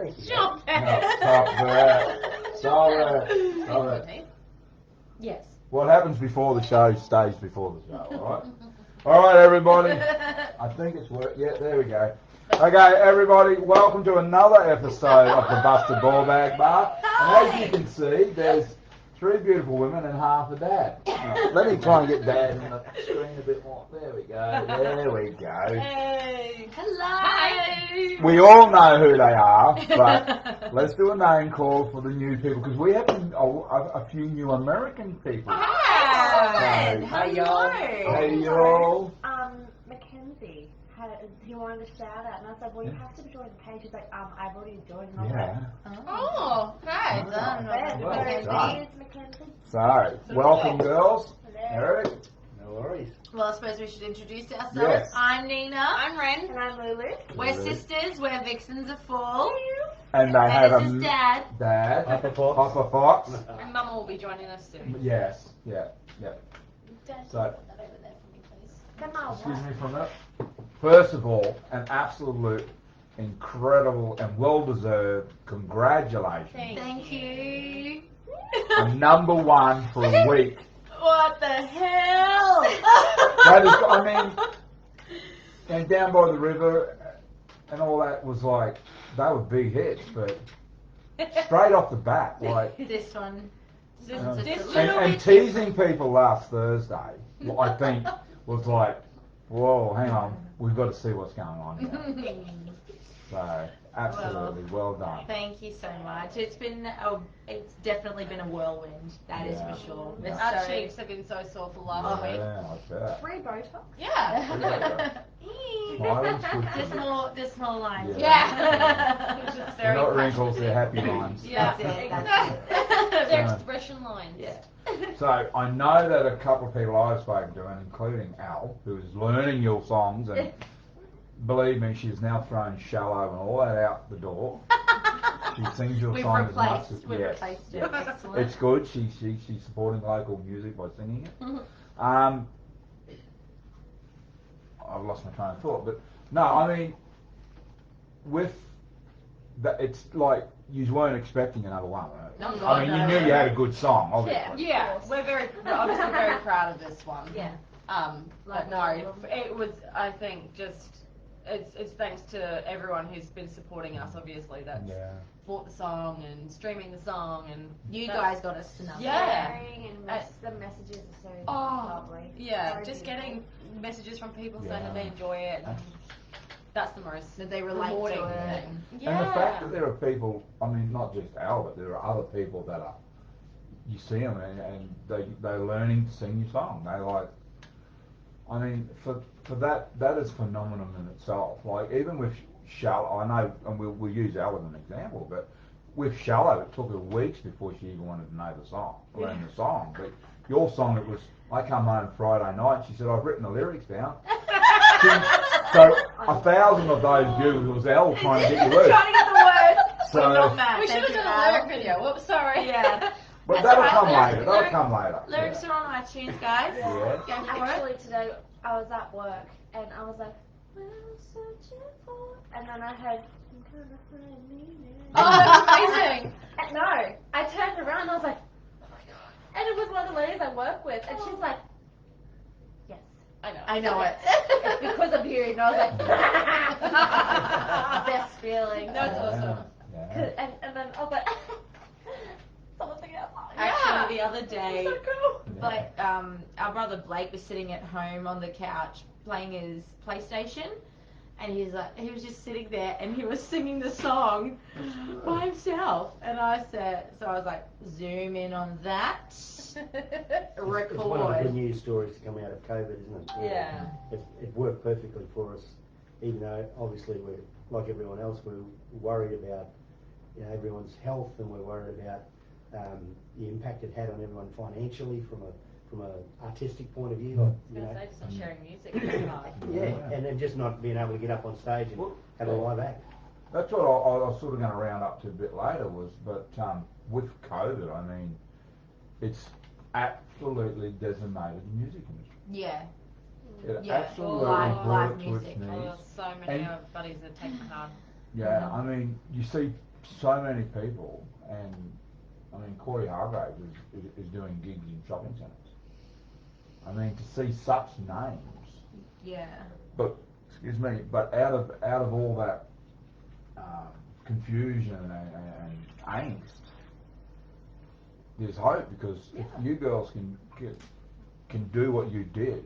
Thank you. Stop No, it. stop that. Stop it. Stop it. Yes. What happens before the show stays before the show, alright? Alright, everybody. I think it's work. Yeah, there we go. Okay, everybody, welcome to another episode of the Busted Ball Bag Bar. And as you can see, there's three beautiful women and half a dad. Let me try and get dad in the screen a bit more. There we go. There we go. Hey. Hello. Hi. We all know who they are, but let's do a name call for the new people because we have a few new American people. Hi. Hi, y'all. Hey, y'all. Mackenzie he wanted a shout out, and I was like, well, you have to join the page. He's like, I've already joined. And I was Yeah. like, Oh, okay. Oh. Done. Well Mackenzie. done. Mackenzie. So, welcome, girls. Eric. No worries. Well, I suppose we should introduce ourselves. Yes. I'm Nina. I'm Ren. And I'm Lulu. We're sisters. We're Vixens of Fall. And they have this a is Dad. dad. Papa Fox. Papa Fox. And Mum will be joining us soon. Yes. Yeah. Yeah. Dad, So- put that over there for me, please. Come on. Excuse me for a minute. First of all, an absolute incredible and well-deserved congratulations. Thank you. A number one for a week. What the hell? That is, I mean, and down by the river and all that was like, they were big hits, but straight off the bat, like, This one. and teasing people last Thursday, I think, was like, whoa, hang on, we've got to see what's going on here. So, absolutely, well done. Thank you so much. It's definitely been a whirlwind. That is Yeah. for sure. Yeah. Our cheeks have been so sore for last week. Yeah, I bet. Free Botox. Yeah. Smiling's good for Just you. just more lines. Yeah. Which is They're very not wrinkles, they're happy lines. Yeah. Their Yeah. expression lines. Yeah. So I know that a couple of people I've spoken to, and including Al, who is learning your songs, and believe me, she's now thrown Shallow and all that out the door. She sings your song as much as We've yes. replaced it. Excellent. It's good. She's supporting local music by singing it. I've lost my train of thought, but no, I mean, with that, it's like you weren't expecting another one. Right? No, I mean, you knew you had a good song, Yeah, obviously. we're obviously very proud of this one. Yeah. But no, it was, I think, just, it's thanks to everyone who's been supporting us, obviously, that's Yeah. bought the song and streaming the song, and You that's- guys got us to number. Yeah. Sharing and the messages are so Oh, lovely. yeah, Very just beautiful. getting messages from people saying Yeah. that they enjoy it, and that's the most That they relate to rewarding it. thing. And the fact that there are people, I mean, not just Al, but there are other people that are, you see them and they're learning to sing your song. They like, I mean, for that is phenomenal in itself. Like, even with Shallow, I know, and we'll use Al as an example, but with Shallow, it took her weeks before she even wanted to know the song, learn the song. But your song, it was, I come home Friday night, she said, I've written the lyrics down. So 1,000 of those views was Al trying to get your words. Trying to get the words. So, We're not mad. We should have Thank you, done a Al. lyric video. Whoops, sorry. Yeah. but That's that'll right, come lyrics- later. That'll come later. Lyrics Yeah. are on iTunes, guys. Yeah. Go for it. Actually, today I was at work and I was like, "Well, I'm searching for," and then I heard, "I'm kind of find meaning." Oh, that's amazing. And no, I turned around and I was like, "Oh my god!" And it was one of the ladies I work with, and she's like, "Yes, I know. I know it. it's because of you." And I was like, "Best feeling." That's awesome. Yeah. And then I was like, "Someone sing it out loud." Actually, the other day, So cool. like, our brother Blake was sitting at home on the couch playing his PlayStation, and he was just sitting there, and he was singing the song by himself. And I was like, zoom in on that, It's one of the good record. news stories to come out of COVID, isn't it? Yeah. It worked perfectly for us, even though obviously we're, like everyone else, we're worried about, everyone's health, and we're worried about the impact it had on everyone financially from a artistic point of view. I was going to say, just not sharing music. It's hard. Yeah, and then just not being able to get up on stage and have a live act. That's what I was sort of going to round up to a bit later but with COVID, I mean, it's absolutely decimated the music industry. Yeah. It Yeah, absolutely live brought it to music. its Oh, knees. there's so many of our buddies that take it hard. Yeah, I mean, you see so many people, and I mean, Corey Hargraves is doing gigs in shopping centres. I mean, to see such names, Yeah. but excuse me, but out of all that confusion and angst, there's hope, because if you girls can do what you did,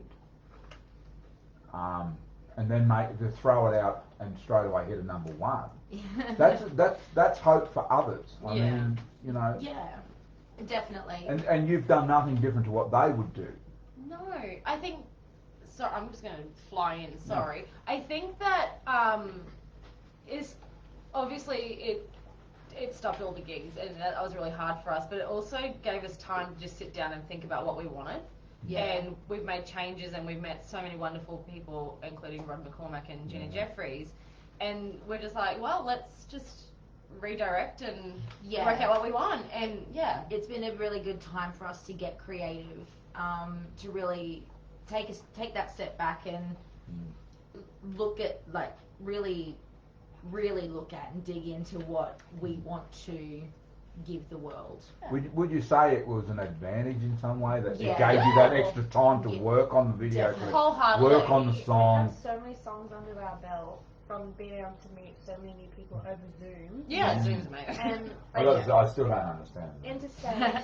and then to throw it out and straight away hit a number one, that's hope for others. I mean, you know. Yeah, definitely. And you've done nothing different to what they would do. No, I think. So I'm just going to fly in. Sorry. I think that is obviously it stopped all the gigs, and that was really hard for us. But it also gave us time to just sit down and think about what we wanted. Yeah. And we've made changes, and we've met so many wonderful people, including Rod McCormack and Gina Jeffries. And we're just like, well, let's just redirect and work out what we want. And it's been a really good time for us to get creative, to really take that step back and look at, like, really look at and dig into what we want to give the world. Would you say it was an advantage in some way that it Yeah. gave you that extra time to work on the video Definitely. clip, Wholeheartedly. work on the We song? have so many songs under our belt from being able to meet so many new people over Zoom. Yeah, Zoom's amazing. And I still don't understand that. interstate,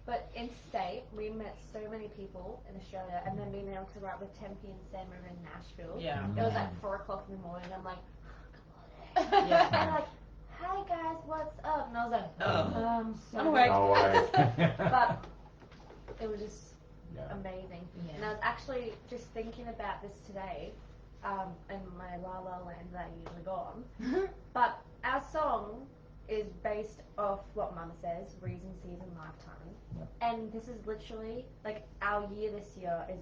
but interstate, we met so many people in Australia, and then being able to write with Tempe and Sam over in Nashville. Yeah. It was like 4 o'clock in the morning. I'm like, Yeah. and like, hi guys, what's up? And I was like, so I'm awake. No way. But it was just Yeah. amazing. Yeah. And I was actually just thinking about this today, in my La La Land that I usually go on. But our song is based off what Mum says, reason, season, lifetime. Yeah. And this is literally, like, our year this year is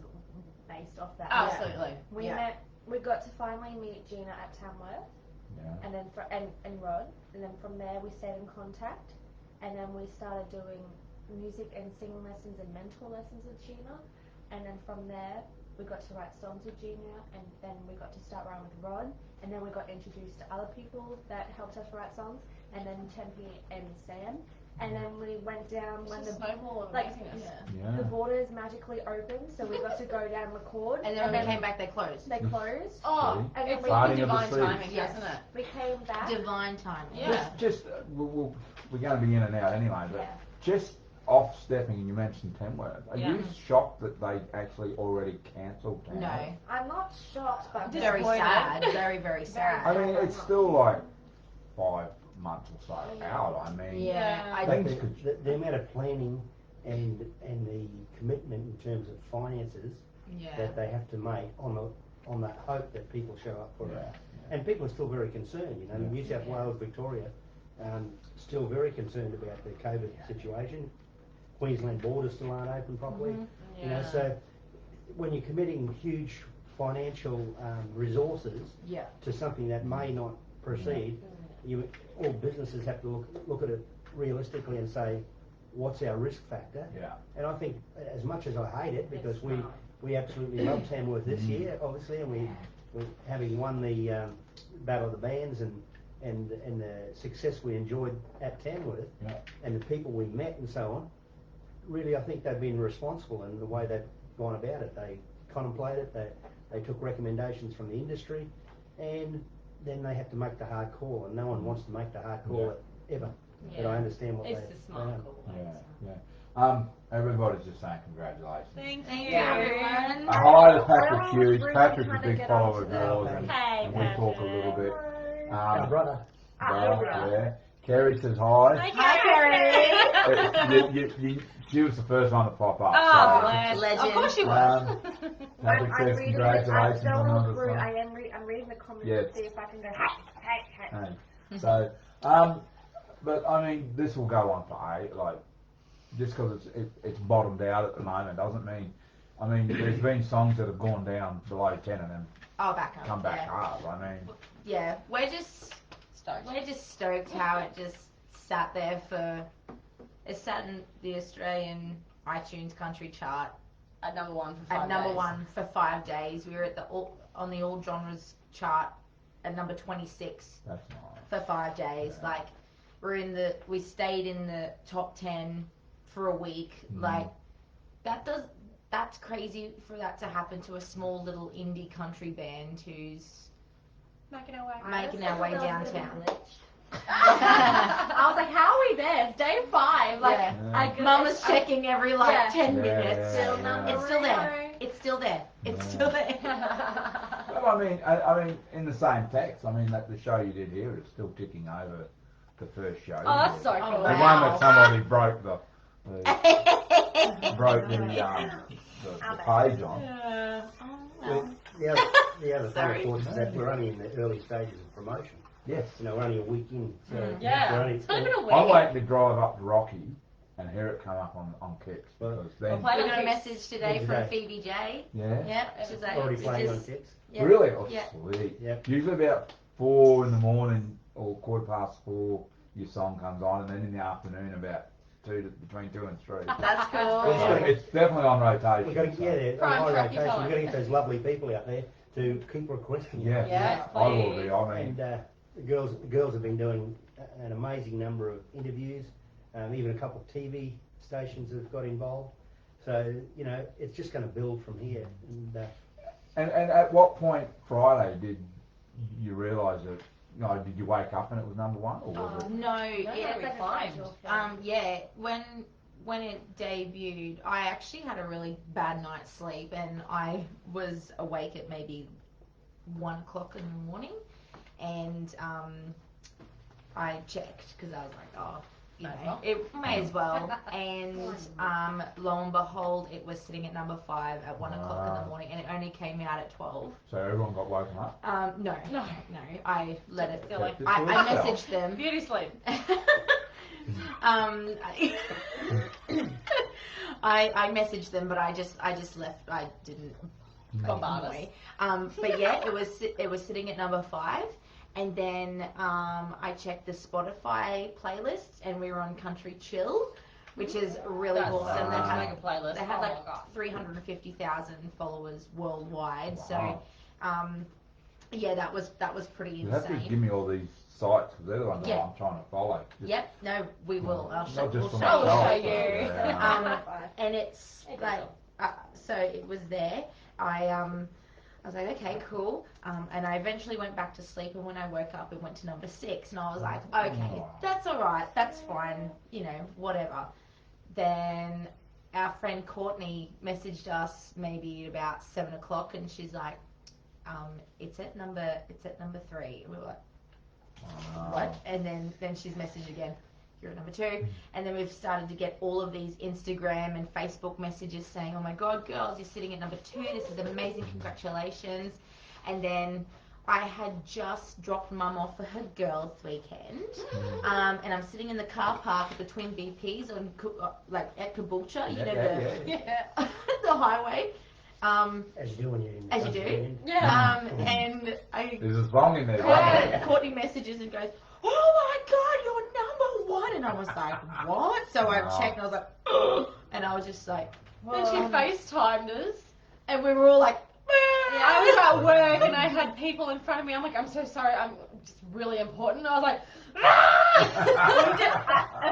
based off that. Absolutely. We got to finally meet Gina at Tamworth, Yeah. and then and Rod, and then from there we stayed in contact, and then we started doing music and singing lessons and mentor lessons with Gina, and then from there we got to write songs with Gina, and then we got to start writing with Rod, and then we got introduced to other people that helped us write songs, and then Tempe and Sam, and then we went down when the snowball of like amazingness. the borders magically opened, so we got to go down and record, And then when we came back, they closed. they closed. Oh, And then it's we- like Parting of the divine seas. timing, Yes. isn't it? We came back. Divine timing. Yeah. We're going to be in and out anyway, but Yeah. just off stepping, and you mentioned Tamworth. Are Yeah. you shocked that they actually already cancelled Tamworth? No. I'm not shocked, but I'm Very disappointed. sad. Very, very sad. I mean, it's still like 5 months or so out. I mean, Yeah. I Things The, could- the amount of planning and the commitment in terms of finances that they have to make on the hope that people show up for it. Yeah. And people are still very concerned, you know, Yeah. New South Wales, Victoria, still very concerned about the COVID situation. Queensland borders still aren't open properly. You know, Yeah. so when you're committing huge financial resources Yeah. to something that may not proceed, all businesses have to look at it realistically and say, what's our risk factor? Yeah. And I think, as much as I hate it, because we absolutely love Tamworth this year, obviously, and we having won the Battle of the Bands and the success we enjoyed at Tamworth, Yeah. and the people we met and so on. Really, I think they've been responsible in the way they've gone about it. They contemplated, they took recommendations from the industry, and then they have to make the hard call, and no one wants to make the hard call ever. But I understand what It's they the smart done. call. Yeah. Everybody's just saying congratulations. Thank Thank you. you, everyone. Hi to Patrick Everyone was Hughes. really Patrick's a trying to big get follower onto of the- yours, Hey, and we talk a little bit. Our brother. Yeah. Kerry says hi. Hi, Kerry. She was the first one to pop up. Oh, so, bless. Legend. Of course she was. Patrick I'm says reading congratulations it. I'm on going number through. five. I'm reading the comments Yeah. to see if I can go. Hey. Hey. So, but I mean, this will go on for like, just because it's bottomed out at the moment doesn't mean. I mean, there's been songs that have gone down below 10 and then Oh, back up. come back yeah. up. I mean, Yeah, we're just stoked how it just sat there it sat in the Australian iTunes country chart At number 1 for 5 at number days. 1 for 5 days. We were at on the all genres chart at number 26 That's nice. for 5 days. Yeah. Like, we stayed in the top 10 for a week. Like, that's crazy for that to happen to a small little indie country band who's Making our way. making our way downtown. I was like, how are we there? It's day 5. Like, Yeah. Mum was checking every 10 minutes. Still It's still there. It's still there. It's still there. Well, I mean, in the same text, I mean, that the show you did here is still ticking over the first show. Oh, that's so cool. Oh, The wow. one that somebody broke the page on. Yeah. The other thing, Sorry. of course, is that we're only in the early stages of promotion. Yes. You know, we're only a week in, so Yeah. we're only, It's not even a week. I'm waiting to drive up to Rocky and hear it come up on Kicks because then. Play We on got a Kicks. message today Yeah, from today. Phoebe J. Yeah. Yep, she's like, already we playing just- on Tips. Yep. Really? Oh, Yeah. sweet. Yep. Usually about 4 in the morning or 4:15, your song comes on, and then in the afternoon about between 2 and 3. That's cool. Yeah. It's definitely on rotation. We've got to, so- yeah, they're Prime on high tracking rotation. time. We've got to get those lovely people out there to keep requesting. Yeah, Yes, I will please. be. I mean, And the girls have been doing an amazing number of interviews. Even a couple of TV stations have got involved. So, you know, it's just going to build from here. And and at what point Friday did you realise that? No, did you wake up and it was number 1, or was it? No, Yeah, yeah, we climbed. yeah. When it debuted, I actually had a really bad night's sleep, and I was awake at maybe 1 o'clock in the morning, and I checked because I was like, oh, you May as know, well. it may as well. And lo and behold, it was sitting at number 5 at 1 o'clock in the morning, and it only came out at 12. So everyone got woken up. No, I let it. They're like, I messaged them. Beauty sleep. I messaged them, but I just left. I didn't Bombard us. annoy. But yeah, it was sitting at number 5, and then I checked the Spotify playlists, and we were on Country Chill, which is really That's awesome. They such a had mega playlist. they had Oh like my God. 350,000 followers worldwide. Wow. So, yeah, that was pretty You have to insane. give me all these sites because they're the ones Yeah. I'm trying to follow. Just Yep, no, we will. I'll show, Not just we'll for show myself. show you. you. Yeah. And it's It like, does. so it was there. I was like, okay, cool. And I eventually went back to sleep, and when I woke up, it went to number 6, and I was like, okay, Oh. that's all right, that's fine, you know, whatever. Then our friend Courtney messaged us maybe about 7 o'clock, and she's like, it's at number 3. And we were like, what? And then she's messaged again, you're at number 2. And then we've started to get all of these Instagram and Facebook messages saying, oh my God, girls, you're sitting at number 2. This is amazing. Congratulations. And then I had just dropped Mum off for her girls' weekend. And I'm sitting in the car park between BPs on, like at Caboolture, you know, Yeah. the highway. as you do when you're in the As you country do. band. Yeah. And I There's a song in there. Courtney messages and goes, oh my God, you're number 1. And I was like, what? So I Wow. checked, and I was like, ugh. And I was just like, Then she FaceTimed us. and we were all like, Yeah, I was at work and I had people in front of me. I'm like, I'm so sorry, I'm just really important. I was like,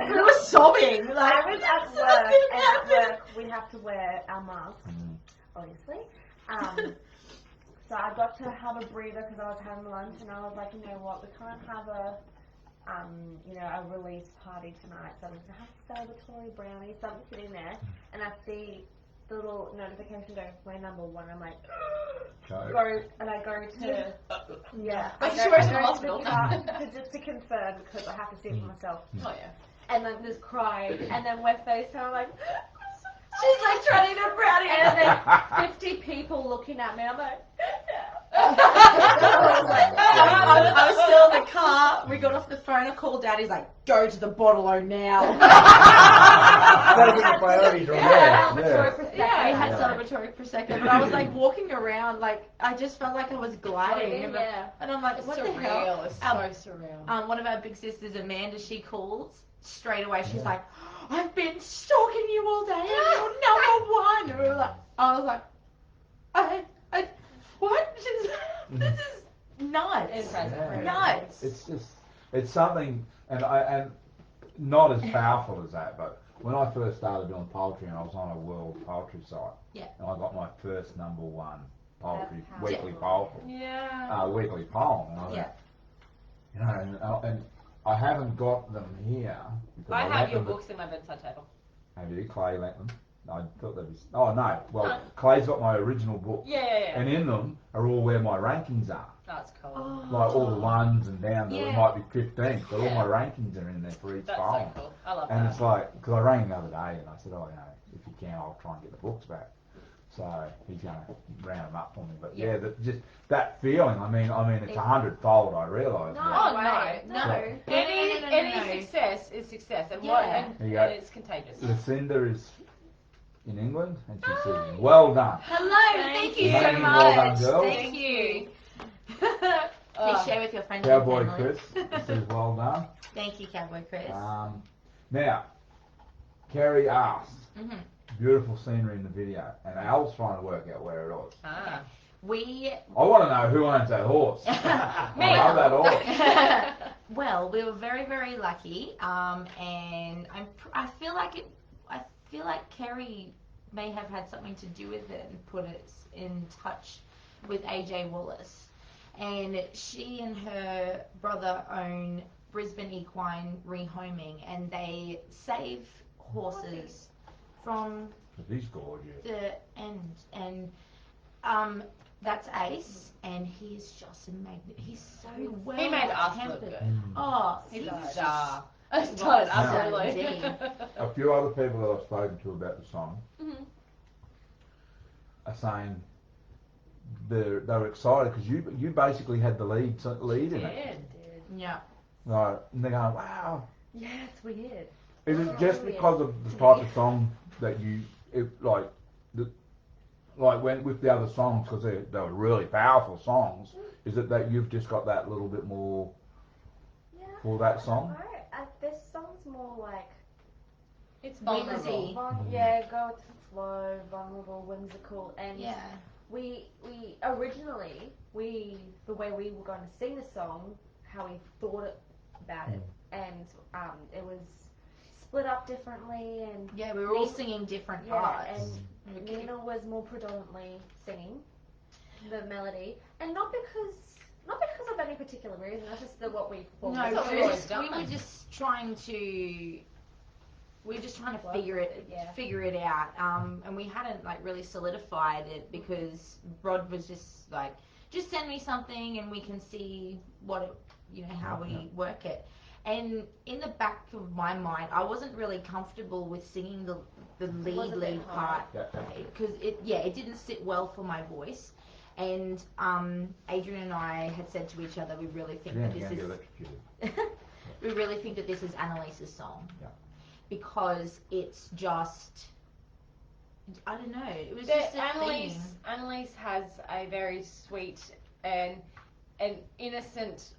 we were sobbing. Like, I was at work, and at work we have to wear our masks, obviously. So I got to have a breather because I was having lunch, and I was like, you know what, we can't have a release party tonight, so I'm going to have celebratory brownie, something sitting there, and I see the little notification going, we're number 1. I'm like, I go to, yeah. Like I she go- works I in a go to hospital. the chart just to confirm because I have to see it for myself. oh yeah. And then there's crying, and then we're FaceTime, I'm like, she's like trying to eat a brownie. and then 50 people looking at me, I'm like, I was still in the car. We got off the phone. I called Dad. He's like, go to the bottle-o now. Gotta get the priorities right there. Yeah, we had Yeah. celebratory Prosecco, but I was like walking around, like I just felt like I was gliding, and, Yeah. and I'm like, It's what surreal. the hell? It's so surreal. One of our big sisters, Amanda, she calls straight away. She's like, I've been stalking you all day, and you're number 1. And we were like, I was like, I what? This is nuts. In present. Yeah. Nuts. It's just, it's something, and not as powerful as that, but when I first started doing poetry and I was on a world poetry site, Yeah. and I got my first #1 poetry That's weekly powerful. poem, Yeah. weekly poem, and I went, you know, and I haven't got them here because I lent have your them to- books in my bedside table. Have you? Clay lent them. I thought that was. Oh no. Well, Clay's got my original book, Yeah. and in them are all where my rankings are. That's cool. Oh. Like all the ones and down there, it Yeah. might be 15, but all Yeah. my rankings are in there for each That's poem. so cool. I love And that. it's like, because I rang him the other day and I said, oh, you know, if you can, I'll try and get the books back. So he's going to round them up for me. But yeah, just that feeling. I mean, it's 100-fold. I realise. No, Oh, way. no. No. So- Any success is success, and Yeah. There you go. and it's contagious. Lucinda is in England, and she says, well done. Hello, thank you so Thank you. much. Well done, girls. Thank you. Please share with your friends Cowboy and family. Chris says, well done. Thank you, Cowboy Chris. Now, Kerry asked, Mhm. beautiful scenery in the video, and Al's trying to work out where it was. Ah. We I want to know who owns that horse. I love that horse. well, we were very, very lucky, and I feel like Kerry may have had something to do with it and put us in touch with AJ Wallace. And she and her brother own Brisbane Equine Rehoming, and they save horses from He's gorgeous. the end. And that's Ace, and he's just a magnet. He's so well He made us tempered. look good. Oh, He's a just- star. A star, absolutely. Indeed. A few other people that I've spoken to about the song Mhm. are saying they're excited because you basically had the lead in it. Yeah. Right, and they're going, wow. Yeah, it's weird. Is it Oh, just weird. because of the type of song that like when with the other songs, because they were really powerful songs, is it that you've just got that little bit more Yeah. for that song? This song's more like It's Whimsy. vulnerable. yeah, go with the flow, vulnerable, whimsical, and Yeah. we originally the way we were going to sing the song, how we thought about it, and it was split up differently, and Yeah, we were all singing different yeah, parts. and Nina was more predominantly singing the melody, and not because of any particular reason. That's just what we thought. No, That's what we we've were always just, done. we were just trying to Work figure with it, yeah. figure it out. And we hadn't like really solidified it because Rod was just like, just send me something and we can see what it, how we work it. And in the back of my mind, I wasn't really comfortable with singing the was a bit lead hard. part because it didn't sit well for my voice. And Adrian and I had said to each other, we really think that this is we really think that this is Annalise's song. Yeah. Because it's just, I don't know, it was That just a thing. Annalise has a very sweet and innocent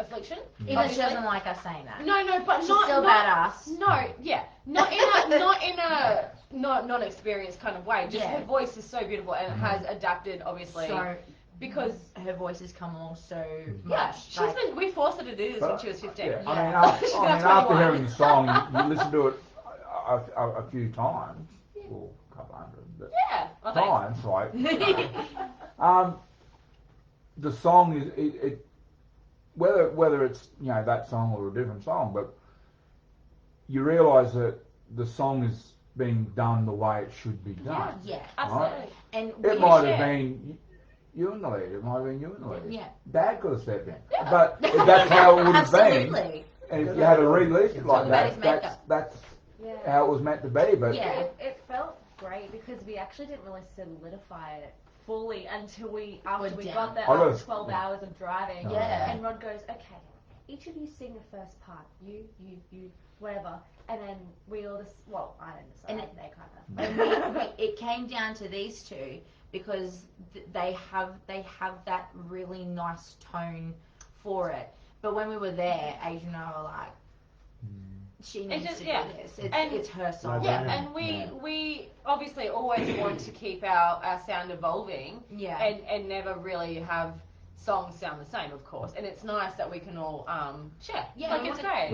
affliction. Even if she doesn't like us saying that. No, but She's not still not, badass. No, yeah, not in a non-experienced kind of way. Just Yeah. her voice is so beautiful and it has adapted, obviously, So, because her voice has come along so yeah, much. Like, we forced her to do this when she was 15. Yeah. Yeah. I mean, after 21. hearing the song, you listen to it a few times, or a couple hundred, but Yeah, well, thanks. times, like. The song is it whether it's that song or a different song, but you realise that the song is being done the way it should be done. yeah. Absolutely. And It we might share- have been you in the lead. It might have been you in the lead. Yeah. Dad could have stepped in, Yeah. but if that's how it would have been. Absolutely. And if you had to release it like About his that, makeup. that's Yeah. how it was meant to be. But Yeah. It felt great because we actually didn't really solidify it fully until after We're we down. got there I after gotta- 12 hours of driving. Yeah. And Rod goes, okay, each of you sing the first part. You, whatever. And then we all just, well, I didn't decide. And They kind of. And it came down to these two because they have that really nice tone for it. But when we were there, Adrian and I were like, she needs just- to yeah. do this. And- It's her song. Yeah, Yeah. and we obviously always want to keep our sound evolving Yeah. and never really have songs sound the same, of course, and it's nice that we can all share. Yeah, like, it's great.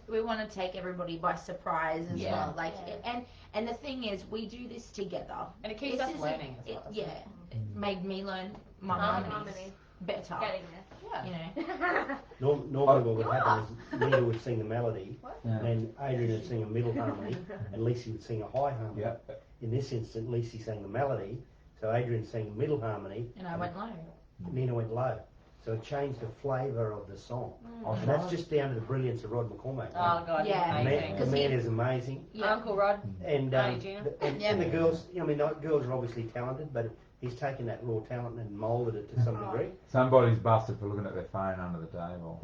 We want to take everybody by surprise as Yeah. well. Like, and the thing is, we do this together, And it keeps This us isn't- learning as well. Yeah, it made me learn my harmonies better. Getting Yeah. You know. Normally what would happen is Nina would sing the melody, Yeah. and then Adrian would sing a middle harmony, and Lacey would sing a high harmony. Yeah. In this instance, Lacey sang the melody, so Adrian sang the middle harmony, And I went low. Nina went low. So it changed the flavour of the song. Oh, And that's just down to the brilliance of Rod McCormack. Oh God, Yeah. he's The amazing. man, the man is amazing. Yeah. Uncle Rod. And, Hey, Gina. and the girls, I mean, the girls are obviously talented, but he's taken that raw talent and moulded it to some degree. Somebody's busted for looking at their phone under the table.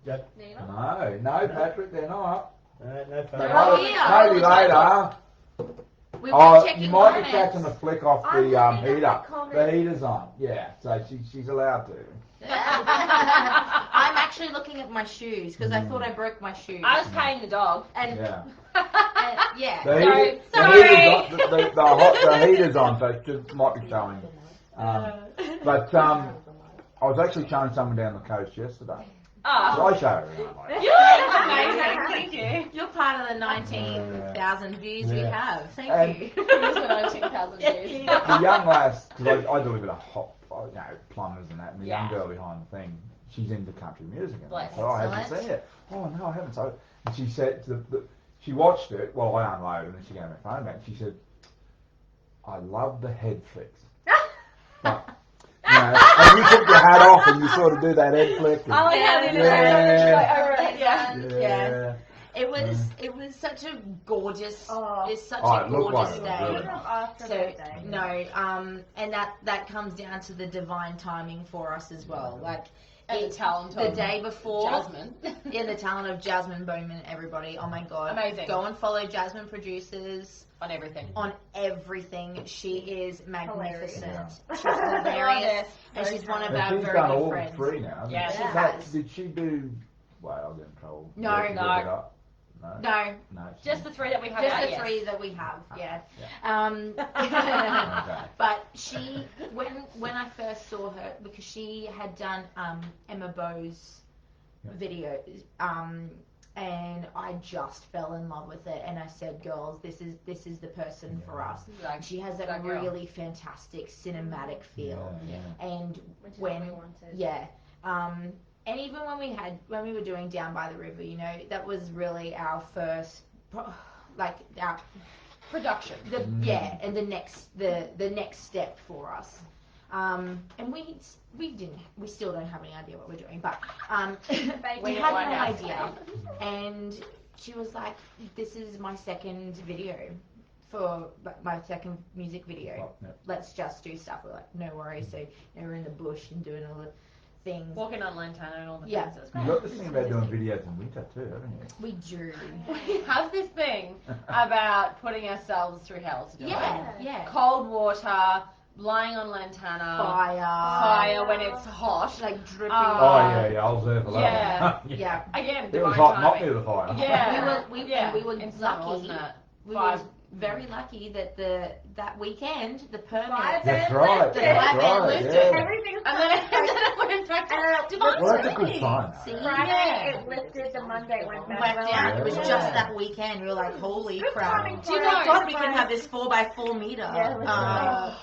Yep. Nina? No, Patrick, they're not. No fun. They're all here. Maybe later. We were Oh, checking you might be comments. catching a flick off I'm the looking at heater. the comments. The heater's on. Yeah, so she's allowed to. I'm actually looking at my shoes because I thought I broke my shoes. I was paying the dog. And Yeah. yeah. The, Sorry. heater, the heater's on, so it just might be showing. But I was actually showing someone down the coast yesterday. Oh. Did I show her around? You're amazing. Thank you. You're part of the 19,000 views we Yeah. have. Thank And- you. Here's the 19,000 views. The young lass, because I do a bit of hot, plumbers and that, and the young Yeah. girl behind the thing, she's into country music. And Bless. I said, I haven't Excellent. seen it. Oh, no, I haven't. So, and she said, she watched it, well, I unloaded, and then she gave me my phone back. She said, I love the head flicks. But, you know, and you took your hat off and you sort of do that head flick. And, I like how Linda Yeah. It was such a gorgeous. Oh. It's such Oh, a it looked gorgeous like it, day. really. After So birthday. no, and that comes down to the divine timing for us as well. Like And the talent the of day before. Jasmine. Yeah, the talent of Jasmine Bowman, everybody. Oh my god. Amazing. Go and follow Jasmine Producers On everything. on everything. She is magnificent. Hilarious. She's hilarious. And she's one of and our she's very done good all friends. three now. hasn't Yeah, she? she No, has. Did she do? Well, I'll get in trouble. No, Did no. it up? No. No, No. she Just the didn't. three that we have just out, the yes. three that we have, yeah. Okay. But she, when I first saw her, because she had done Emma Bowe's Yeah. videos, and I just fell in love with it, and I said, girls, this is the person for Yeah. us. Like, She has a that girl. really fantastic cinematic feel, Yeah, yeah. and Which is what when we wanted. yeah, and even when we were doing Down by the River, you know, that was really our first, like our Production. and the next step for us. And we still don't have any idea what we're doing, but we had White no House. idea. And she was like, "This is my second video for my second music video. Well, yeah. Let's just do stuff." We're like, "No worries." So we're in the bush and doing all the things. Walking on Lantana and all the Yeah. things. It's You've great. got this thing about doing videos in winter too, haven't you? We do. We have this thing about putting ourselves through hell to do it. Yeah. Cold water, lying on Lantana, fire when it's hot. like dripping. Oh yeah, I'll observe that. yeah. Yeah. Again, It was divine hot, not timing. near the fire. Yeah. We yeah. were In summer, lucky. wasn't it? We Five. were very lucky that that weekend the permit. Five That's band right. lifted. That's Five band right. lifted. Yeah. Everything's And then perfect. it went back to divine Well, that's a good timing. sign. See? Friday Yeah. it lifted, the Monday it went back. Went down. It was Yeah. just that weekend. We were like, holy Good crap! timing Do you for know- us. God, we can have this 4x4 meter Yeah,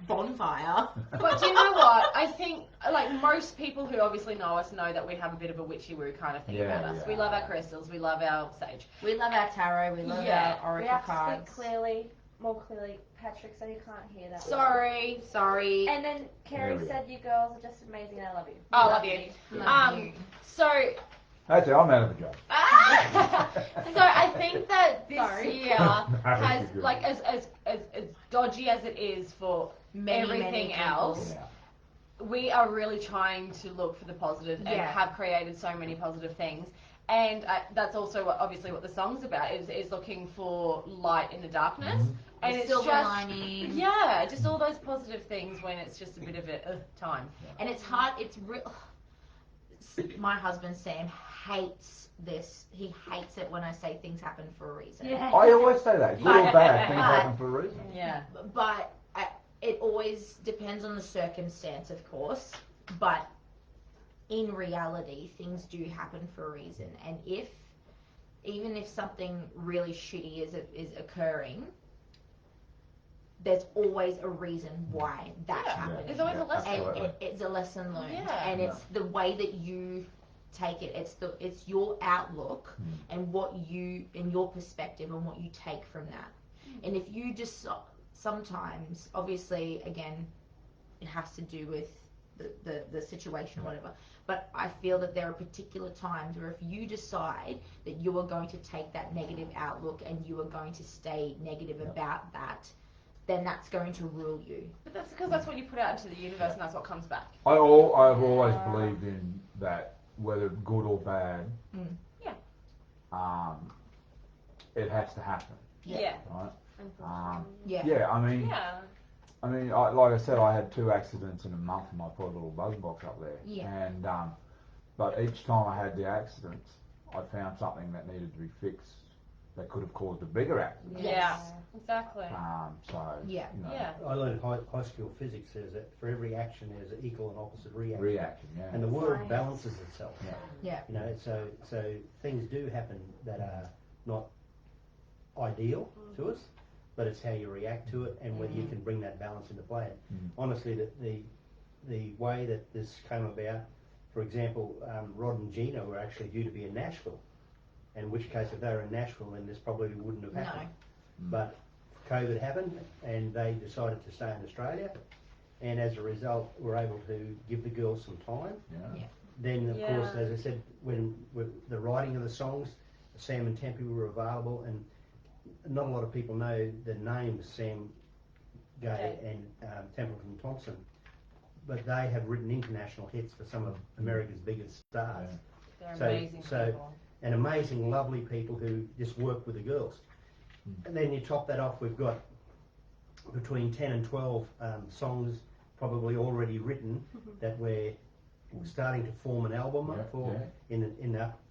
bonfire. But do you know what? I think, like, most people who obviously know us know that we have a bit of a witchy-woo kind of thing Yeah, about us. yeah. We love our crystals, we love our sage. We love our tarot. We love Yeah. our We oracle have to cards. speak clearly, more clearly, Patrick, so you can't hear that. Sorry. Sorry. And then Carrie There we said, "You girls are just amazing. I love you." I love you. Love you. So, That's it, I'm out of a job. so I think that this Sorry. year has, you're good. like, as dodgy as it is for Many everything people. else, Yeah. we are really trying to look for the positive and Yeah. have created so many positive things. And that's also obviously what the song's about, is looking for light in the darkness. Mhm. And The it's silver just, lining. yeah, just all those positive things when it's just a bit of a time. And it's hard. It's real. My husband Sam hates this. He hates it when I say things happen for a reason. Yeah. I always say that. Good or bad, things But- happen for a reason. Yeah. But it always depends on the circumstance, of course, but in reality, things do happen for a reason. And even if something really shitty is occurring, there's always a reason why that's happening. There's always a lesson. And it's a lesson learned. Yeah. And it's the way that you take it. It's your outlook and and your perspective and what you take from that. And if you just sometimes, obviously, again, it has to do with the situation or whatever. But I feel that there are particular times where if you decide that you are going to take that negative outlook and you are going to stay negative about that, then that's going to rule you. But that's because that's what you put out into the universe, and that's what comes back. I've always believed in that, whether good or bad. It has to happen. Yeah. Right. Yeah. I mean. Yeah. I mean, like I said, I had 2 accidents in a month in my poor little buzz box up there. Yeah. And but each time I had the accidents, I found something that needed to be fixed that could have caused a bigger accident. Yeah. Exactly. So Yeah. you know, Yeah. I learned high school physics says that for every action there's an equal and opposite reaction. Reaction, yeah. And the world balances itself. Yeah. You know, so things do happen that are not ideal to us, but it's how you react to it and whether you can bring that balance into play. Honestly, the way that this came about, for example, Rod and Gina were actually due to be in Nashville, in which case if they were in Nashville then this probably wouldn't have happened. But COVID happened and they decided to stay in Australia, and as a result were able to give the girls some time. Then of course, as I said, when the writing of the songs, Sam and Tempe were available, and not a lot of people know the names Sam Gay and Templeton Thompson, but they have written international hits for some of America's biggest stars. They're amazing people. And amazing, lovely people who just work with the girls. And then you top that off, we've got between 10 and 12 songs probably already written that we're starting to form an album for in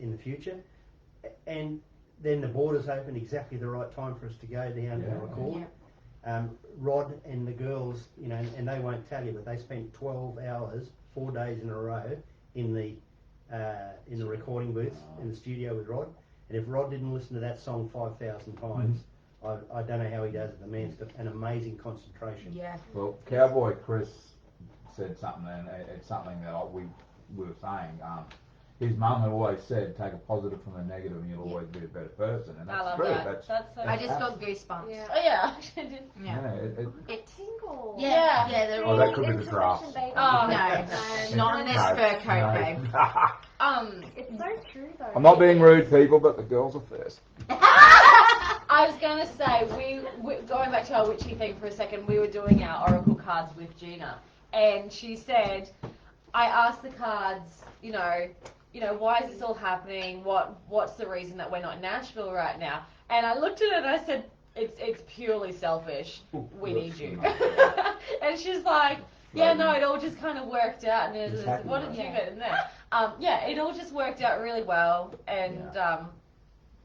the future. And then the borders opened exactly the right time for us to go down and record. Rod and the girls, you know, and they won't tell you, but they spent 12 hours, 4 days in a row in the recording booth in the studio with Rod. And if Rod didn't listen to that song 5,000 times, I don't know how he does it. The man's got an amazing concentration. Yeah. Well, Cowboy Chris said something, and it's something that we were saying. His mum had always said, take a positive from a negative and you'll always be a better person. And that's true. That. That's I just got goosebumps. Yeah. Oh yeah. It tingles. Yeah. Oh, that could be the grass. Oh no, not in this fur coat, babe. It's so true though. I'm not being rude, people, but the girls are first. I was going to say, we going back to our witchy thing for a second, we were doing our oracle cards with Gina, and she said, I asked the cards, you know, why is this all happening? What's the reason that we're not in Nashville right now? And I looked at it and I said, it's purely selfish. We need you. And she's like, yeah, no, it all just kind of worked out. And what did you get in there? It all just worked out really well, and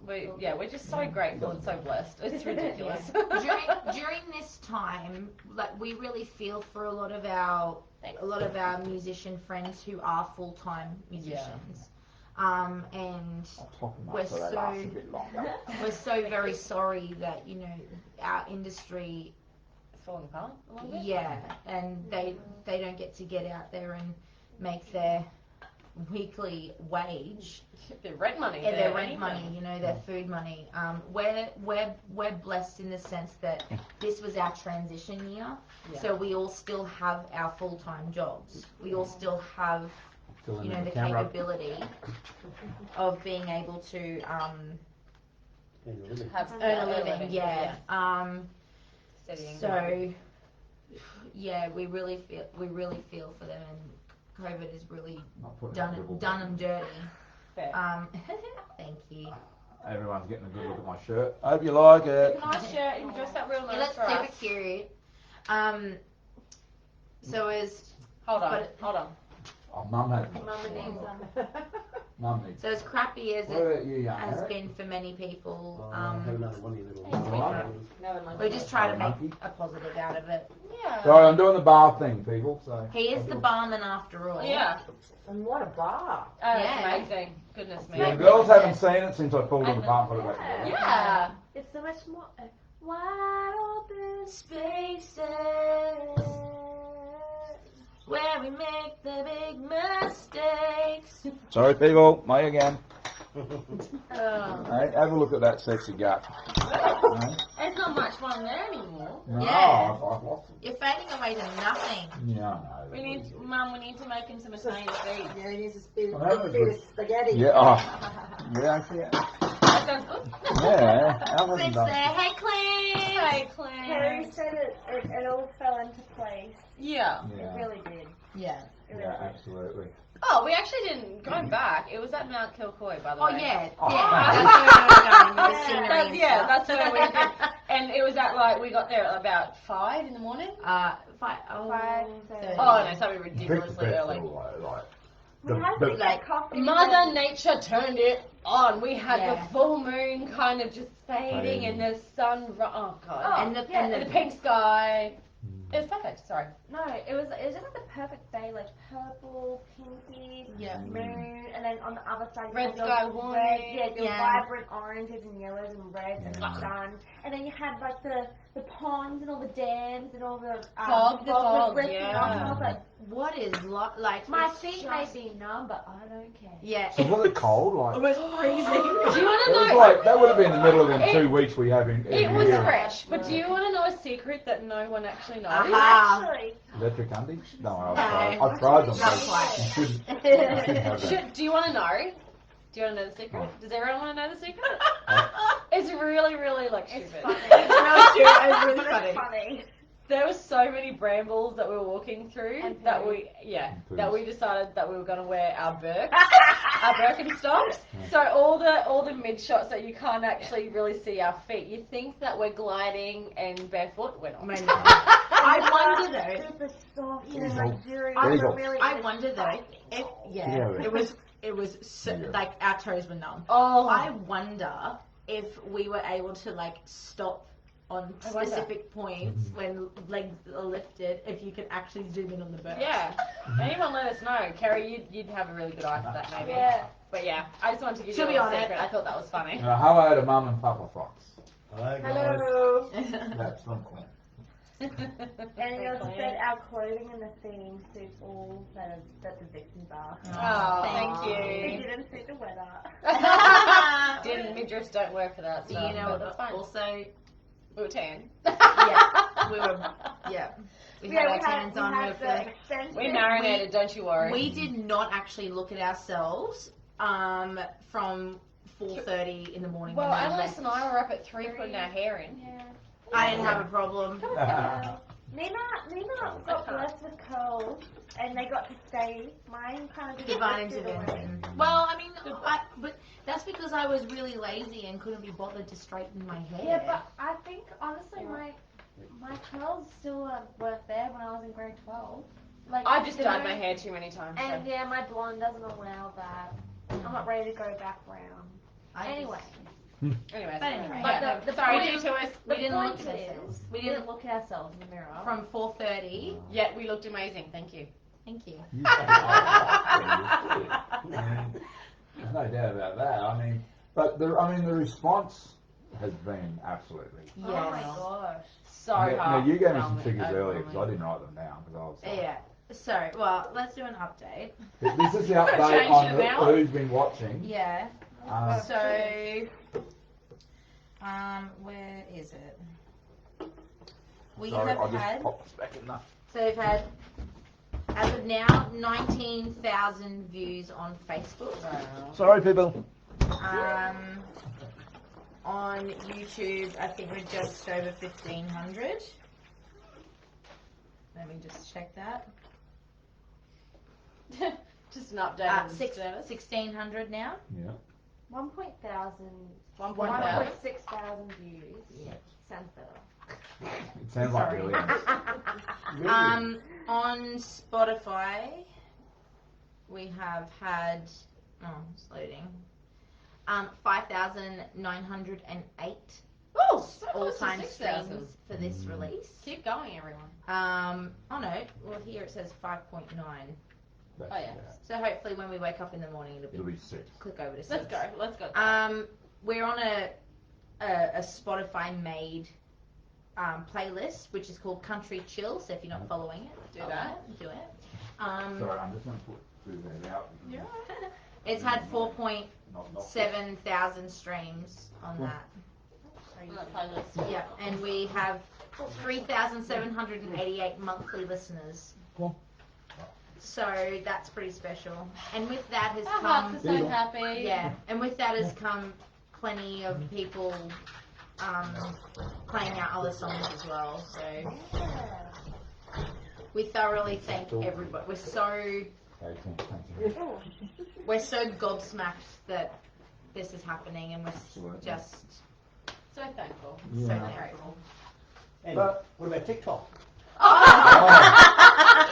we're just so grateful and so blessed. It's ridiculous. During this time, like, we really feel for a lot of our musician friends who are full-time musicians. And we're so very sorry that, you know, our industry It's falling apart a little bit. Yeah, and they don't get to get out there and make their weekly wage, their rent money, their rent money, you know, their food money. We're blessed in the sense that this was our transition year, so we all still have our full-time jobs. We all still have, you know, the capability of being able to earn a living. Yeah. So yeah, we really feel for them, and COVID has really done them dirty. Thank you. Everyone's getting a good look at my shirt. I hope you like it. It's a nice shirt. You dressed up real nice Let's for keep us. it cute. So as Hold on. Oh, Mum had Mum needs. So as crappy as What about it you, young has Eric? been for many people, Have another one of your little we just try to make a positive out of it. Yeah. Sorry, I'm doing the bar thing, people. So He is the barman after all. Yeah. And what a bar. Yeah. It's amazing. Goodness me. the girls haven't seen it since I pulled it apart and put it back together. Yeah. It's so much more wide open Spaces where we make the big mistakes. Sorry, people. Me again. Oh. Hey, have a look at that sexy gut. Hey? There's not much fun there anymore. No, Yeah. I've lost it. You're fading away to nothing. Yeah, I know. We need, Mum, we need to make him some Italian food. Yeah, it is a bit Well, that was of good. spaghetti. Yeah, yeah, I see it. That sounds good. Yeah, I wasn't Clint's done. there. Hey, Clint. Hey, Harry Clint. said it all fell into place. Yeah. It Yeah, really did. Yeah. It really yeah, did. absolutely. Oh, we actually didn't go back. It was at Mount Kilcoy, by the Oh way. yeah. Oh. Yeah. That's where we were going with the scenery and Yeah, stuff. that's where we did. And it was at like, we got there at about 5 in the morning. 5:30. Oh no, something Pick the ridiculously best early. though, like, We had to get coffee. Mother Nature turned it on. We had Yeah. the full moon kind of just fading and the sun. Oh god. And the yeah, and And the the pink sky. It was perfect. Sorry. No, it was just like the perfect day, like purple, pinky, Yeah. moon, and then on the other side you Red had your sky red, warning. your Yeah. vibrant oranges and yellows and reds and Yeah. sun, and then you had like the ponds and all the dams and all the Fog, the fog, lifting yeah. off. And I was like, what is like my it's feet just- may be numb, but I don't care. Yeah. So was it cold? It Like, was freezing. Do you want it to was know? like that would have been the middle of them 2 weeks we have in It every was year. fresh, but do you want to know a secret that no one actually knows? Aha. Actually, Electric undies? No, No. I've tried them. Not but quite. you shouldn't have that. Do you want to know? Do you want to know the secret? Does everyone want to know the secret? It's really, really like it's stupid. funny. It's really But funny. it's funny. There were so many brambles that we were walking through And that poo. that we decided that we were going to wear our our Birkenstocks. So all the mid shots that you can't actually really see our feet, you think that we're gliding and barefoot. We're not. Man, I wonder though. Super soft There you and go. luxurious. There you go. Really I wonder though. If Yeah. it was so, Yeah. like our toes were numb. Oh, I wonder if we were able to like stop on I wonder. specific points when legs are lifted. If you could actually zoom in on the bird. yeah. Anyone let us know, Kerry? You'd have a really good eye for that, maybe. Yeah. But yeah, I just wanted to give She'll you be a on it. secret. I thought that was funny. Hello to Mum and Papa Fox. Hello, guys. Hello. That's from Clint. And you also said our clothing and the theme suits all that the Vixens are. Oh, Thank thank It you. didn't suit the weather. Didn't midriffs don't work for that Do stuff. you know but that's fine. also We were tan. yeah, we were yeah. We Yeah, had our tans on. We were the feeling- extension. We marinated, don't you worry. We did not actually look at ourselves from 4:30 in the morning. Well, when we Annalise left. and I were up at 3 putting our hair in. Yeah. I didn't have a problem. Nina got blessed with curls, and they got to stay. Mine kind of just Divine drifted away. intervention. Well, I mean, but that's because I was really lazy and couldn't be bothered to straighten my hair. Yeah, but I think honestly, my curls still weren't there when I was in grade 12. Like I've just the dyed my moon- hair too many times. And So. yeah, my blonde doesn't allow that. I'm not ready to go back brown. Anyway. Anyway, But anyway, But yeah, the sorry, point- detours. we the didn't point look at is, ourselves. we didn't look at ourselves in the mirror. From 4:30. Yeah, we looked amazing. Thank you. Thank you. There's no doubt about that. I mean, but the response has been absolutely. Oh my gosh. So Now, hard. you gave me some Overwhelming, figures earlier because I overwhelming. didn't write them down because I was. Like, Yeah. So, well, let's do an update. This is the update Change on it now. who's been watching. Yeah. Um, So, where is it? We sorry, have I'll just had. pop this back in there. So we've had, as of now, 19,000 views on Facebook. Sorry, people. On YouTube, I think we're just over 1,500. Let me just check that. Just an update on the 1,600 now. Yeah. 1,000 1.0. 1.6 thousand views. Yeah. Sounds better. It sounds like Sorry. millions. On Spotify, we have had, it's loading, 5,908 most so close to all-time 6,000. streams for this release. Keep going, everyone. Oh no, well here it says 5.9. That's, Oh, yeah. So hopefully when we wake up in the morning It'll be 6. click over to 6. Let's go. We're on a Spotify made playlist which is called Country Chill. So if you're not following it, Do that. Do it. Sorry, I'm just going to put that out. Yeah. It's had Not 4.7 thousand streams on that. On that playlist. Yeah, and we have 3,788 monthly listeners. Cool. So that's pretty special. And with that has Our come, hearts are so happy. yeah, and with that has come plenty of people playing our other songs as well. So we thoroughly thank everybody. We're so gobsmacked that this is happening, and we're Absolutely. just So thankful. Yeah. so Grateful. grateful. And But- what about TikTok? Oh,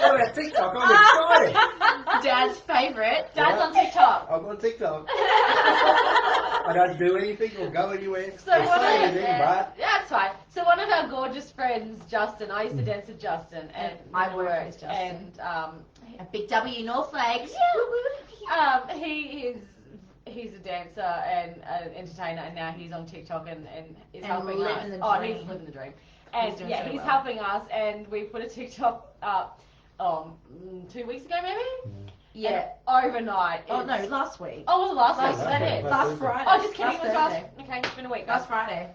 What about TikTok? I'm excited. Dad's favourite. Dad's on TikTok. I'm on TikTok. I don't do anything or go anywhere. So or one say of anything, but yeah, it's fine. So one of our gorgeous friends, Justin, I used to dance with Justin, and I work with Justin. and A big W, North Lakes. he's a dancer and an entertainer, and now he's on TikTok and is helping living us. the He's dream. living the dream. And He's doing yeah, so he's well. helping us, and we put a TikTok up 2 weeks ago, maybe. Yeah. And overnight. Oh no, it's- last week. Oh, was it last week? Last Was that Thursday. it? Last Friday. Oh, just kidding. Last It was last. Thursday. Okay, it's been a week. Last Friday.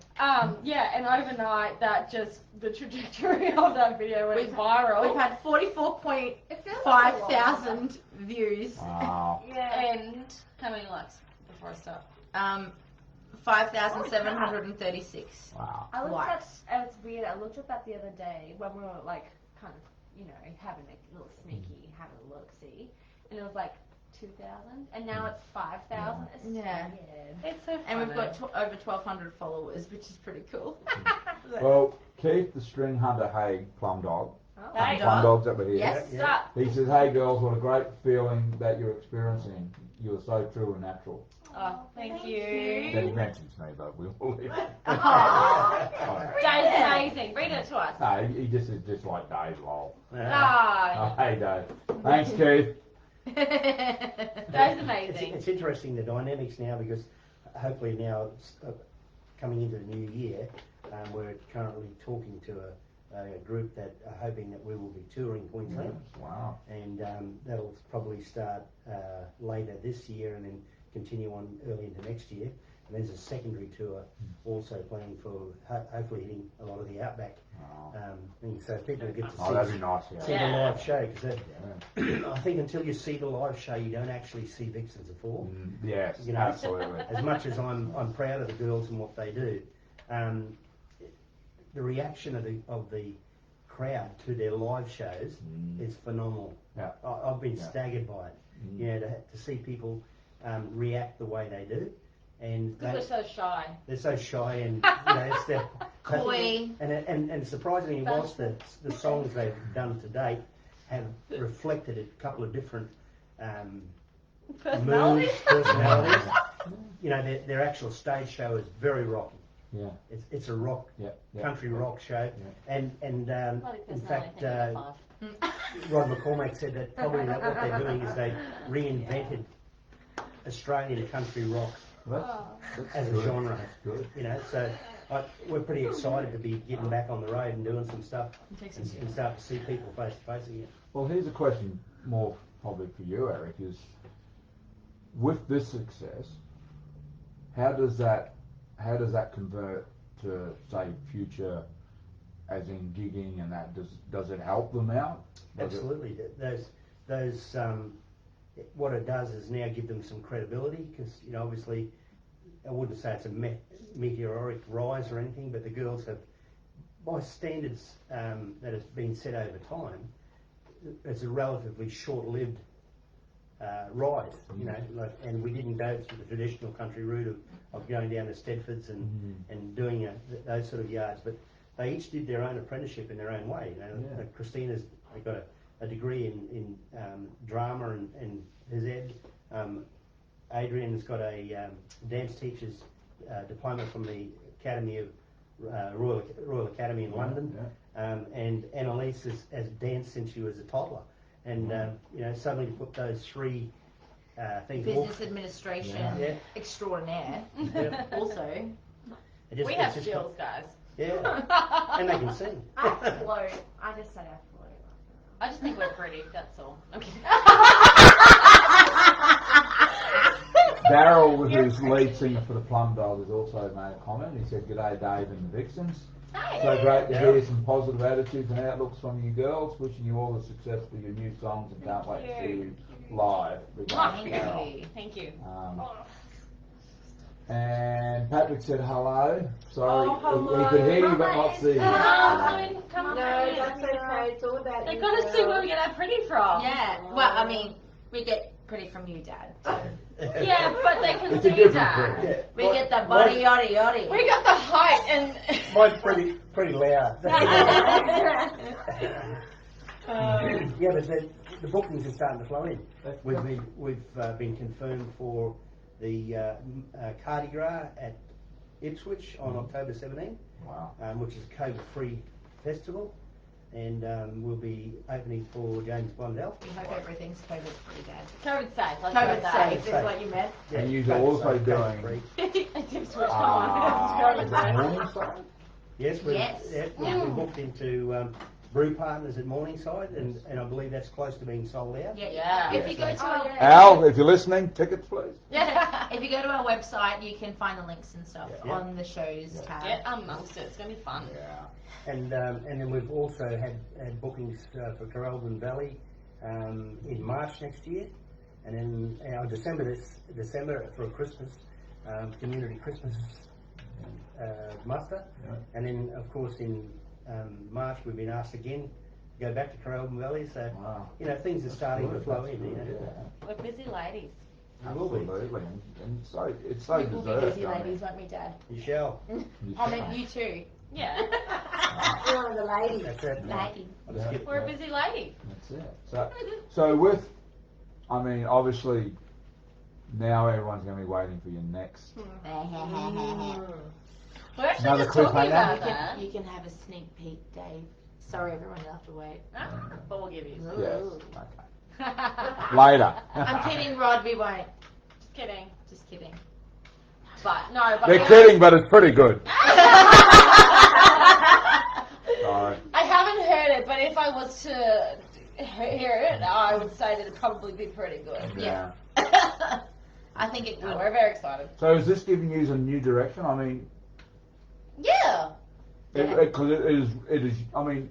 Yeah, and overnight that just the trajectory of that video went We've- viral. We've had 44.5 It feels like a lot. thousand views. wow. Yeah. And how many likes before I start? 5,736. Wow. I looked Likes. at, it's weird, I looked at that the other day when we were like kind of, having a little sneaky, having a look-see, and it was like 2,000, and now it's 5,000. It's Yeah. weird. It's so funny. And we've got over 1,200 followers, which is pretty cool. Well, Keith, the string hunter, hey, Plum Dog. Oh. Hey, Plum Dog's over here. Yes. Yeah, yeah. He says, hey girls, what a great feeling that you're experiencing. You're so true and natural. Oh, thank you. Then he mentions me, but we'll leave it. Aww. Dave's amazing. Read it to us. No, he just is just like Dave, lol. Ah, Oh, hey Dave. Thanks, Keith. Dave's amazing. It's interesting the dynamics now because hopefully now it's, coming into the new year, we're currently talking to a group that are hoping that we will be touring Queensland, Wow. and that'll probably start later this year and then continue on early into next year. And there's a secondary tour also planned for hopefully hitting a lot of the outback Wow. things, so people get to Oh, that'd be nice, yeah. see the live show, because Yeah. I think until you see the live show you don't actually see Vixens perform. Yes, You know, absolutely. As much as I'm proud of the girls and what they do, the reaction of the crowd to their live shows is phenomenal. Yeah. I've been Yeah. staggered by it. You know, to see people react the way they do, and Because we're so shy. they're so shy, and it's their Coy. and surprisingly, whilst the songs they've done to date have reflected a couple of different Personalities. moods, personalities. Their actual stage show is very rocky. Yeah. It's a rock, Yeah. Yeah. country rock show, and Bloody in personality, fact, thank you, five. Rod McCormack said that probably that what they're doing is they reinvented Australian country rock That's as a good. genre. That's good. So we're pretty excited to be getting back on the road and doing some stuff and start to see people face to face again. Well, here's a question more probably for you, Eric, is with this success, how does that convert to, say, future, as in gigging and that? Does it help them out? Does it- Absolutely. Those what it does is now give them some credibility, because obviously I wouldn't say it's a meteoric rise or anything, but the girls have, by standards that has been set over time, it's a relatively short-lived rise. And we didn't go through the traditional country route of going down to Stedfords and doing those sort of yards, but they each did their own apprenticeship in their own way. Yeah. Christina's got a degree in drama and phys ed. Adrian's got a dance teacher's diploma from the Academy of Royal Academy in London, and Annalise has danced since she was a toddler, and suddenly to put those three things. Business administration extraordinaire. Also, We have skills, guys. Yeah, and they can sing. I float. I just said I float. I just think we're pretty, that's all. I'm kidding. Daryl, who's lead singer for the Plum Dog, has also made a comment. He said, "G'day, Dave and the Vixens. So great to hear some positive attitudes and outlooks from you girls. Wishing you all the success for your new songs and can't wait to see you live." Regards, Daryl. Thank you. And Patrick said hello. Sorry, hello. he could hear you but not see you. Come on. No, that's okay. It's all about They've you. got to see where we get our pretty from. yeah. Well, I mean, we get pretty from you, Dad. So. Yeah, but they can It's a see different that. pretty. We get the body yoddy yoddy. We got the height and. Mine's pretty loud. Yeah, but the bookings are starting to flow in. We've been confirmed for the Cardi Gras at Ipswich on October 17, Wow. which is a COVID-free festival, and we'll be opening for James Blundell. We hope everything's COVID free, Dad. COVID safe. Let's COVID go that. safe is what you meant. And you're also doing- COVID-free. Yes, Yes. we booked into Brew Partners at Morningside, and I believe that's close to being sold out. Yeah. If you go to our Al, if you're listening, tickets please. if you go to our website, you can find the links and stuff Yeah. on the shows tab. Get amongst it. It's going to be fun. Yeah. And then we've also had bookings for Carraldon Valley in March next year, and then our December for a Christmas community Christmas muster, and then of course in March we've been asked again to go back to Carraldon Valley. So Wow. things are starting to flow in. We're busy ladies. You will be. Absolutely, and so it's so We will be deserved. busy I mean. ladies, won't we, Dad? You shall. You I shall. mean, you too. Yeah. One of the ladies. That's it. Lady. I'll just get- We're a busy lady. That's it. So with, I mean, obviously, now everyone's going to be waiting for your next. We're actually Another just talking cliffhanger? about that. You can have a sneak peek, Dave. Sorry, everyone, you'll have to wait. But we'll give you. Yes. Okay. Later. I'm kidding, Rod. We won't. Just kidding. Just kidding. But no, but They're kidding, but it's pretty good. Sorry. I haven't heard it, but if I was to hear it, I would say that it'd probably be pretty good. Yeah. I think it No, will. we're very excited. So is this giving you a new direction? I mean, Yeah. because it is. I mean,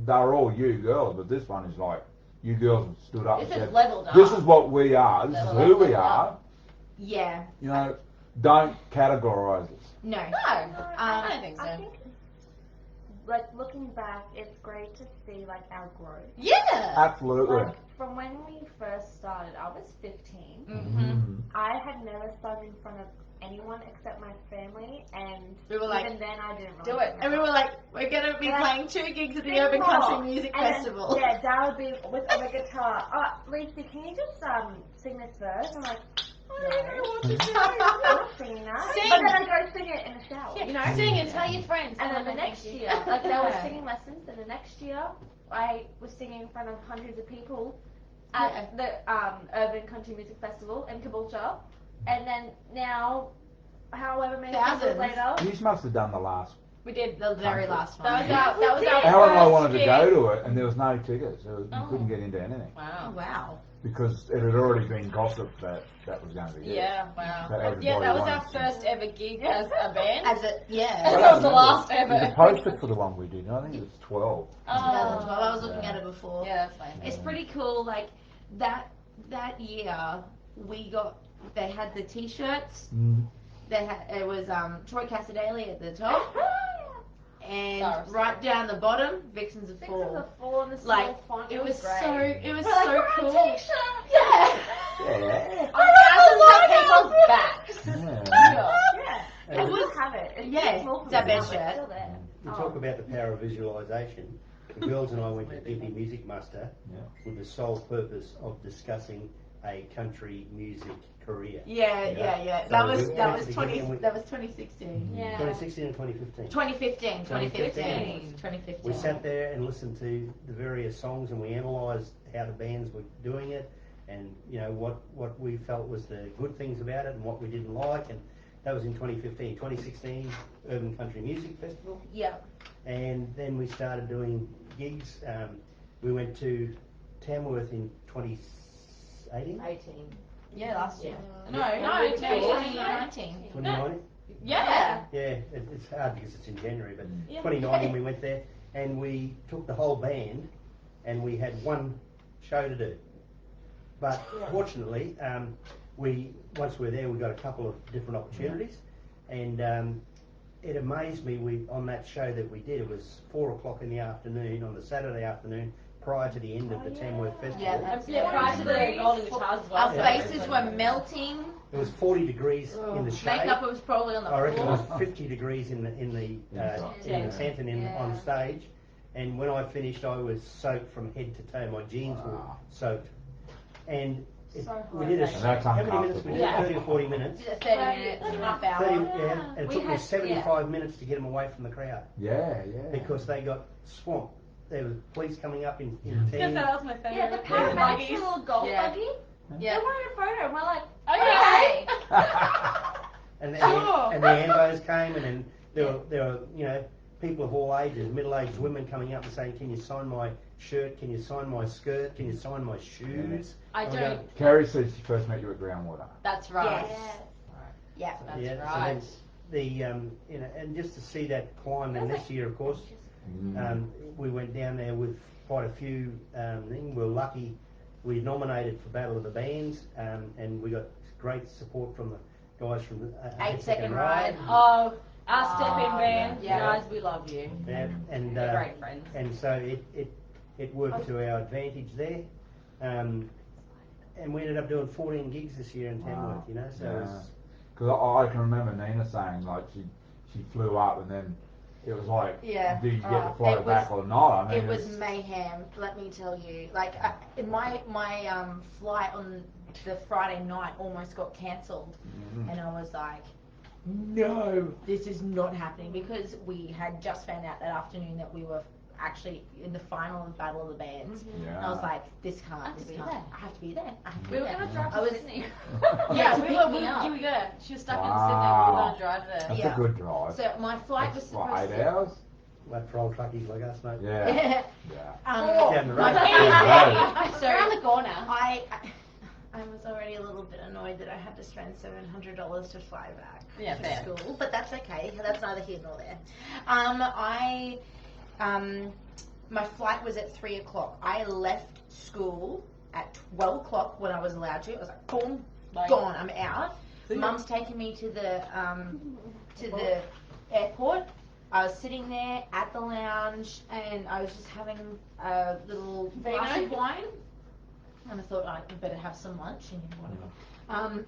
they're all you girls, but this one is like you girls have stood up This and is said, leveled up. "This is what we are. This is Level who up, we level are." up. Yeah. You know, don't categorise us. No. No, I don't think so. I think, like, looking back, it's great to see, like, our growth. Yeah. Absolutely. Like, from when we first started, I was 15. Mm. I had never sung in front of anyone except my family, and We were like, even then I didn't really do it. And we were like, we're going to be Yeah. playing 2 gigs at the Sing Urban more. Country Music And then, Festival. yeah, Dad would be on the guitar. Lisa, can you just sing this verse? I'm like, I don't know what to do. I'm not singing that. Sing. But then I go sing it in the shower. Yeah, You know? sing and tell your friends. And then Oh, the next thank you. year, like there was Yeah. singing lessons, and the next year I was singing in front of hundreds of people at the Urban Country Music Festival in Caboolture, and then now, however many Thousands. years later, You must have done the last. We did. The very last one. That was our Aaron and I first wanted to gig. go to it, and there was no tickets. You Oh. couldn't get into anything Wow. Wow. because it had already been gossiped that was going to be it. Yeah, wow. That everybody Yeah, that was our wanted to- first ever gig as a band. As it, And yeah. that was the last You ever. could post it for the one we did. I think it was 12. 2012. I was looking at it before. Yeah, that's fine. It's pretty cool. Like that year, they had the T-shirts. Mm. It was Troy Casadale at the top, and Sorry. right down the bottom, Vixens of Vixens Four. of Four in the small Like font. it was great. so We're like, so we're on cool. T-shirts. Yeah. Yeah. On people's backs. Yeah. Yeah, it would have it. It's Yeah, too small for it's our me, best but it's shirt. still there. You talk about the power of visualisation. The girls and I went to Dippy Music Muster Yeah. with the sole purpose of discussing a country music career. Yeah. So That we was went that to was the 20. beginning, That was 2016. Yeah. 2016 and 2015. 2015. 2015. 2015. We sat there and listened to the various songs, and we analysed how the bands were doing it, and what we felt was the good things about it and what we didn't like, and that was in 2015. 2016 Urban Country Music Festival, Yeah. and then we started doing gigs. We went to Tamworth in 2018. 18. Yeah, last year. No, No, it's 2019. 2019? Yeah. Yeah, it's hard because it's in January, but Yeah. 2019 we went there, and we took the whole band, and we had one show to do. But fortunately, once we were there, we got a couple of different opportunities, and it amazed me. On that show that we did, it was 4:00 in the afternoon on the Saturday afternoon, prior to the end of the Tamworth Festival. Yeah, that's Prior to the golden guitars as well. Our faces were melting. It was 40 degrees in the shade. Makeup was probably on the I reckon it floor. was 50 degrees in the tent and Yeah. on stage. And when I finished, I was soaked from head to toe. My jeans were soaked. And we did And that's how many minutes? We did uncomfortable. 30 or 40 minutes. 30 minutes, half hour. 30, yeah, and it We took me had- 75 minutes to get them away from the crowd Yeah. because they got swamped. There was police coming up in Because teams. that was my favourite. Yeah, the Yeah. paramedics little golf Yeah. buggy. Yeah. They wanted a photo, and we're like, Okay. And the, Sure. and the ambos came, and then there were people of all ages, middle-aged women coming up and saying, "Can you sign my shirt? Can you sign my skirt? Can you sign my shoes?" I And we don't. go, Carrie says she first met you at Groundwater. That's right. yes. Yeah. That's yeah, right. So then and just to see that climb. And this year, of course, we went down there with quite a few things. We were lucky. We nominated for Battle of the Bands, and we got great support from the guys from the 8 Second Ride. Oh, our step-in band, yeah. guys, we love you. Yeah, and We're great friends. and so it worked to our advantage there, and we ended up doing 14 gigs this year in Tamworth. So it was, Because I can remember Nina saying like she flew up and then it was like, Yeah. did you get Oh, to fly it back was- or not? I mean, It was mayhem, let me tell you. Like, my flight on the Friday night almost got cancelled, and I was like, no, this is not happening, because we had just found out that afternoon that we were actually in the final of Battle of the Bands. And I was like, this can't, I have to this be can't. there. I have to be there. I have to We be were there. going to drive I to was- Sydney. Yeah, we to were. pick me up. You were good. She was stuck Wow. in Sydney. We were going to drive there. That's Yeah. a good drive. So my flight was That's, supposed what, 8 to... hours? like for old truckies like us, mate. Yeah. Yeah. Yeah. Down the my- road. So Around the corner. I was already a little bit annoyed that I had to spend $700 to fly back Yeah, to fair. school, but that's okay. That's neither here nor there. My flight was at 3 o'clock. I left school at 12 o'clock when I was allowed to. I was like, boom, gone. I'm out. Mum's taken me to the airport. I was sitting there at the lounge, and I was just having a little glass of wine. And I thought, I better have some lunch and whatever.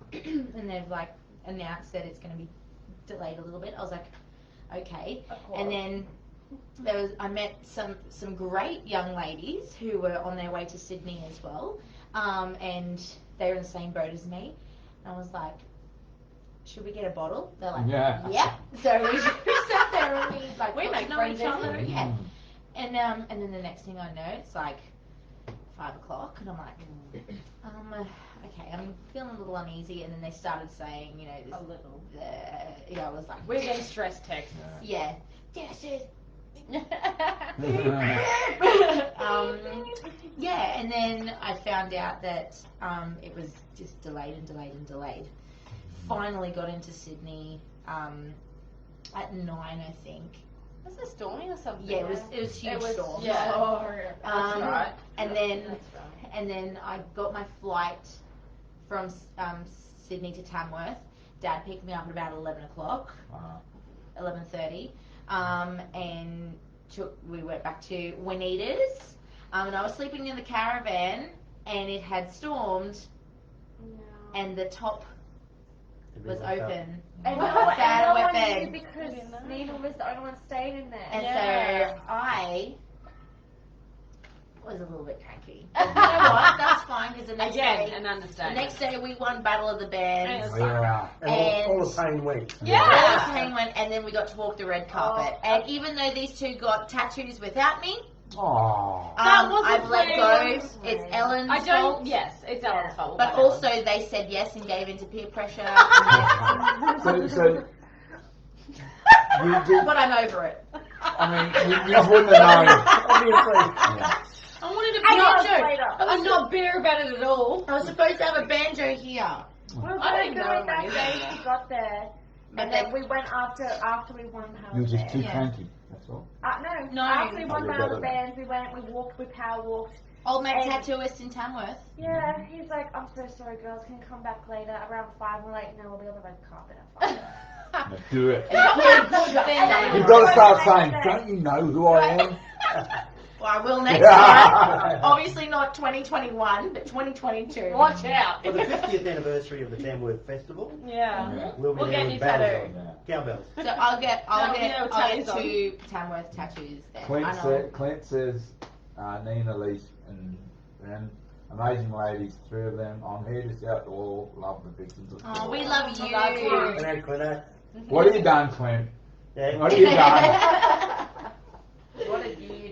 And they've like announced that it's going to be delayed a little bit. I was like, okay. And then I met some great young ladies who were on their way to Sydney as well, and they were in the same boat as me. And I was like, should we get a bottle? They're like, Yeah. yep. So we sat there and we like We got make to know friends each other. easily. Yeah. And then the next thing I know, it's like 5 o'clock, and I'm like, okay, I'm feeling a little uneasy. And then they started saying, this, A little. I was like, We're getting stress texts. yeah, this is. Yeah, and then I found out that it was just delayed and delayed and delayed. Finally got into Sydney at 9, I think. Was it stormy or something? Yeah, it was huge It was- storm. yeah. So, That's right. and then That's right. and then I got my flight from Sydney to Tamworth. Dad picked me up at about 11 o'clock, 11:30, and we went back to Juanita's, and I was sleeping in the caravan, and it had stormed, and the top was open. And With no a bad one wet knew bed. because Nina was the only one staying in there. And Yeah. so I was a little bit cranky. You know what? That's fine because the next Again, day, an the understanding. next day we won Battle of the Bands. Yeah. And all the pain went. All the pain went, and then we got to walk the red carpet. And even though these two got tattoos without me, Oh. That wasn't I've let go. planned. It's Ellen's I fault. don't. Yes, it's Ellen's fault. But whatever. also they said yes and gave in to peer pressure. So you did, But I'm over it. I mean, you wouldn't have known. Obviously. Yeah. I wanted to I be know, later. I'm not bitter about it at all. I was supposed to have a banjo here. We were I going didn't to know do it that either. day she got there. But And then we went after we won Battle You were of the just too Bands. cranky. That's all. No, after we won Oh, Battle of you're the better. Bands, we went, we walked, we power walked. Old mate And- tattooist in Tamworth. Yeah, he's like, I'm so sorry, girls, can you come back later around 5? We're like, no, we'll be on the red carpet at 5. Now do it. Then You've got to start saying, don't you know who I am? well, I will next time. Obviously not 2021, but 2022. Watch out. For the 50th anniversary of the Tamworth Festival, Yeah. we'll be We'll there get with you bells tattooed. on. Cowbells. So I'll get No, tattoos on. 2 Tamworth tattoos then. I know. Clint says, Nina, Elise, and amazing ladies, 3 of them. I'm here to shout to all, love the Vixens. Oh, we love you. Clint, Clint. What have you done, Clint? Yeah. What have you done? What did you do?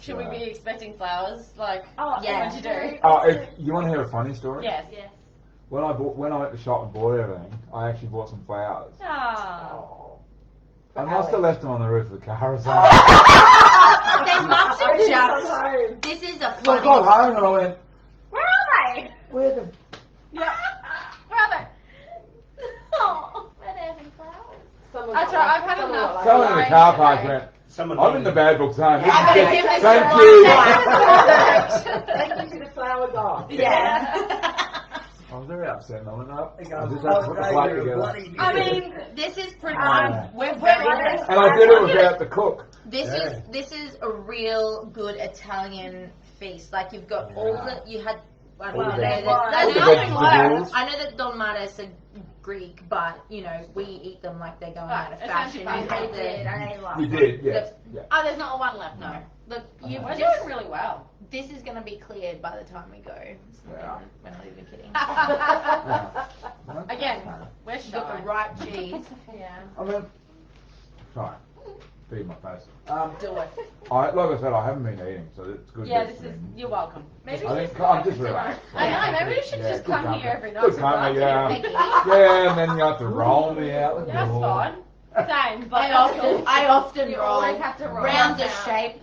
Should we be expecting flowers? Like, Oh, Yeah. what'd you do? Oh, you want to hear a funny story? Yes. Yes. When I went to the shop and bought everything, I actually bought some flowers. Oh. I must have left them on the roof of the car or something. They must have just. home. This is a So I got funny. home and I went, Where are they? Where the Yeah. Where are they? Oh, where are they having flowers? someone That's got right, one. I've had Someone enough. got someone in the Flying car park today. went, Someone I'm in the bad book zone. Yeah, I'm gonna give this Thank one you. back. Thank you to the flower guy. Yeah. I was very upset and I went up. I He just goes, had to put the plate you're a together. bloody I idiot. mean, this is pretty. Yeah. We're very. And I did it without the cook. This is a real good Italian feast. Like you've got all the you had. I All the know vegetables. that All the I vegetables. know that dolmadas are Greek, but you know we eat them like they're going out of Right, fashion. essentially You fine. hate I love You did, yes. Yeah. Oh, there's not one left. No, look, you We're just doing really well. this is going to be cleared by the time we go. So Yeah. we're not even kidding. Again, we're You got shy. the right cheese. Yeah. I mean, sorry, feed my face. Do it. Like I said, I haven't been eating, so it's good. Yeah, that this it's is. been- You're welcome. Maybe I think I'm just relaxed. I know. Maybe we should Yeah, just good come company. here every night. Good for company, glass. yeah. Yeah, and then you have to roll me out the That's door. fine. Same, but I often You roll. always have to roll round the down. shape.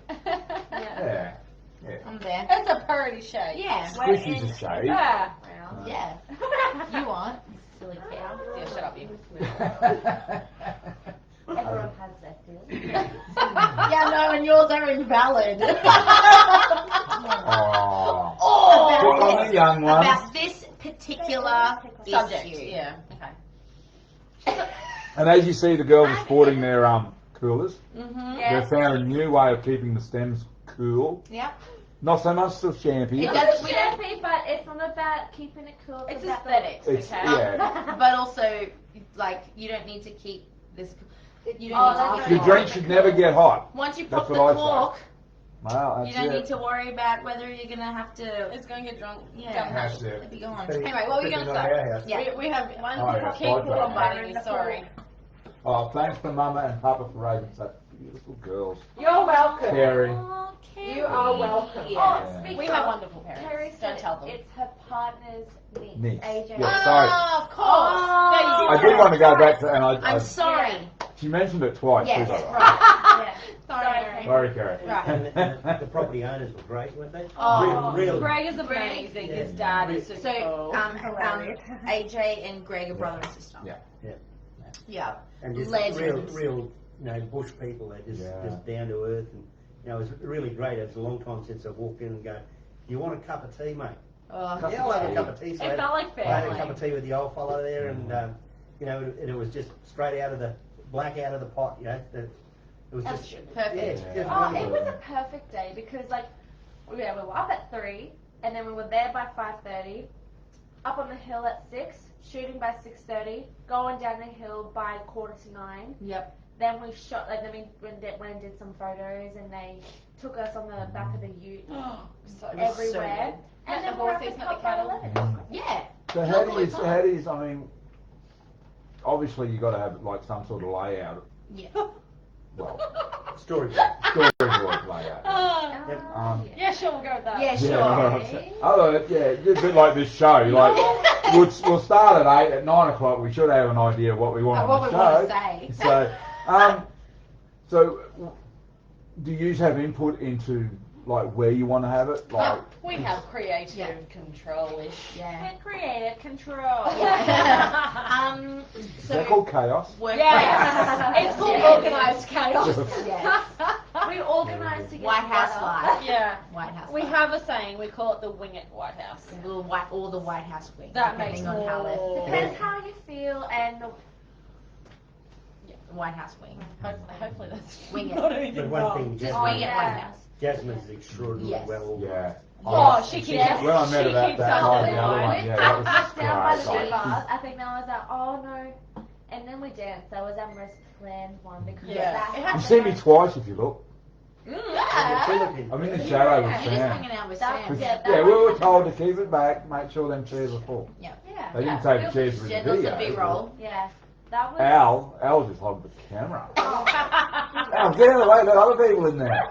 Yeah, yeah. I'm there. It's a pretty shape. Yeah. Squishy's a shade. Yeah. Yeah. You want silly cow? Yeah, shut up, you. Everyone has their feelings. Yeah, no, and yours are invalid. Oh, pick on the young one. About this particular Subject. issue. Yeah. Okay. And as you see, the girls are sporting their coolers. Mm-hmm. They've found a new way of keeping the stems cool. Yep. Not so much the champy. It does, we don't, Champy, but it's not about keeping it cool. It's about aesthetics, It's okay? yeah. but also, like, you don't need to keep this. You don't Oh, need that's to keep Your it drink hot. should never get hot. Once you That's pop the what I say. cork, Well, that's you don't it. need to worry about whether you're gonna have to. It's going to get drunk. Yeah. That's it. It'd be gone. Pretty- Anyway, what were you pretty going to not say? our house. Yeah. We have one Oh, yeah, keep sorry. bombarding me, sorry. Oh, thanks to Mama and Papa for raising such beautiful girls. You're welcome. Carrie. Oh, You are welcome. Yeah. speaking We of, have wonderful parents. Terry Don't said tell them. it's her partner's niece, Niece. AJ. Yeah, sorry. Oh, of course. Oh. I did want to go back to, and I I'm sorry. she mentioned it twice. Yes, too, by the way. right. Yeah. Sorry. Sorry, Carrie. Right. And the property owners were great, weren't they? Oh, real. Greg is amazing. Yeah. His dad is super So, cool. Hilarious. AJ and Greg are brother and sister. Yeah. Yeah. Yeah. And just Legends. real, bush people. They're just down to earth, and it was really great. It was a long time since I walked in and go, "Do you want a cup of tea, mate?" Oh, Yeah, I'll have a cup of tea. So It felt like I had a family. cup of tea with the old fellow there, and and it was just straight out of the black out of the pot. It was That's just perfect. Yeah, just Oh, it wonderful. was a perfect day because we were up at 3 and then we were there by 5:30, up on the hill at 6, shooting by 6:30, going down the hill by 8:45. Yep. then we shot, like, then we went and did some photos, and they took us on the back of the ute So It was everywhere. Met And the then we're up horses, at met the top cattle. 11. Yeah. So how do you, I mean, obviously you got to have like some sort of layout. Yeah. Well, Storyboard. storyboard layout. Yeah. Yeah, sure, we'll go with that. Yeah, sure. Yeah, otherwise, yeah, it's a bit like this show. Like, we'll start at 8, at 9 o'clock. We should have an idea of what we want What on we the want show. to say. So, do you have input into like where you want to have it? Like, We have creative Yeah. control-ish. Yeah. And creative control. is that called chaos? Work Yeah, it's called Yeah. organised chaos. Yeah. We organise to get White House together. life. Yeah. White House We life. have a saying, we call it the wing it White House. The little white, or the White House wing. That depending makes on how more- Depends how you feel, and the White House wing. Hopefully that's Wing it. not But anything one wrong. thing, Just wing it, yeah. White House. Jasmine's extraordinarily Yes. well Yeah. organised. Oh, she keeps When I met she her that keeps night, us the other alive. one, yeah, that was just down by the great. river, I think that was like, oh no, and then we danced. That was our most planned one because Yeah. that It You happened. see me twice if you look. Yeah. I'm in the shadow with You're just Sam. hanging out with That- Sam. yeah, Yeah, we were told to keep it back, make sure them chairs are full. Yeah. Yeah, They didn't take the chairs for the Yeah, lots video. of B-roll. yeah, that was. Al just hogged the camera. Oh. Al, get out of the way, let other people in there.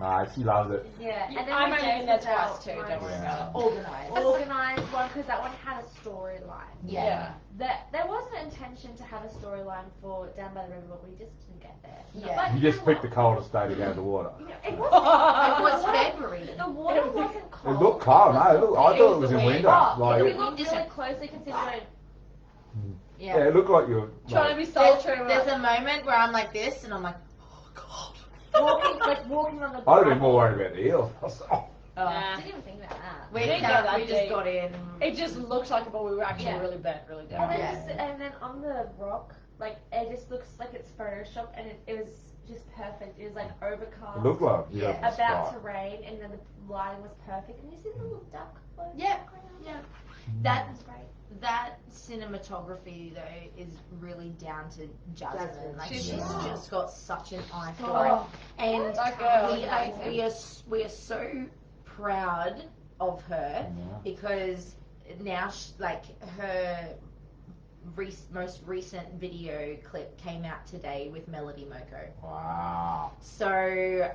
No, she loved it. Yeah, and then I'm we only danced in there without twice too, my don't worry Yeah. about it. Organised. organised one because that one had a storyline. Yeah. There was an intention to have a storyline for Down by the River, but we just didn't get there. Yeah. But You you just know picked the what? coldest day to go to the water. You know, it wasn't. It was the water- February. The water wasn't It cold. looked cold, no, I thought it was the in wind. winter. Oh, Like, if we it, looked really closely considering. yeah, it looked like you were. Trying to Like, be There's, sultry. there's a moment where I'm like this, and I'm like, walking on the. I'd have been more worried about the eels. Yeah. Didn't even think about that. we didn't didn't go that we just deep. got in. It just looked like it, but we were actually Yeah. really bent, really And down. then, Yeah. and then on the rock, like it just looks like it's Photoshop, and it was just perfect. It was like overcast, It looked like a Yeah. beautiful about spot. to rain, and then the lighting was perfect. And you see the little duck. floating Yeah. around. Yeah. Mm. That was great. that cinematography though is really down to Jasmine. Jasmine. Like She's she's Yeah. just got such an eye for Oh, it, and that girl is we amazing. are so proud of her Yeah. because now like her most recent video clip came out today with Melody Moko. Wow. So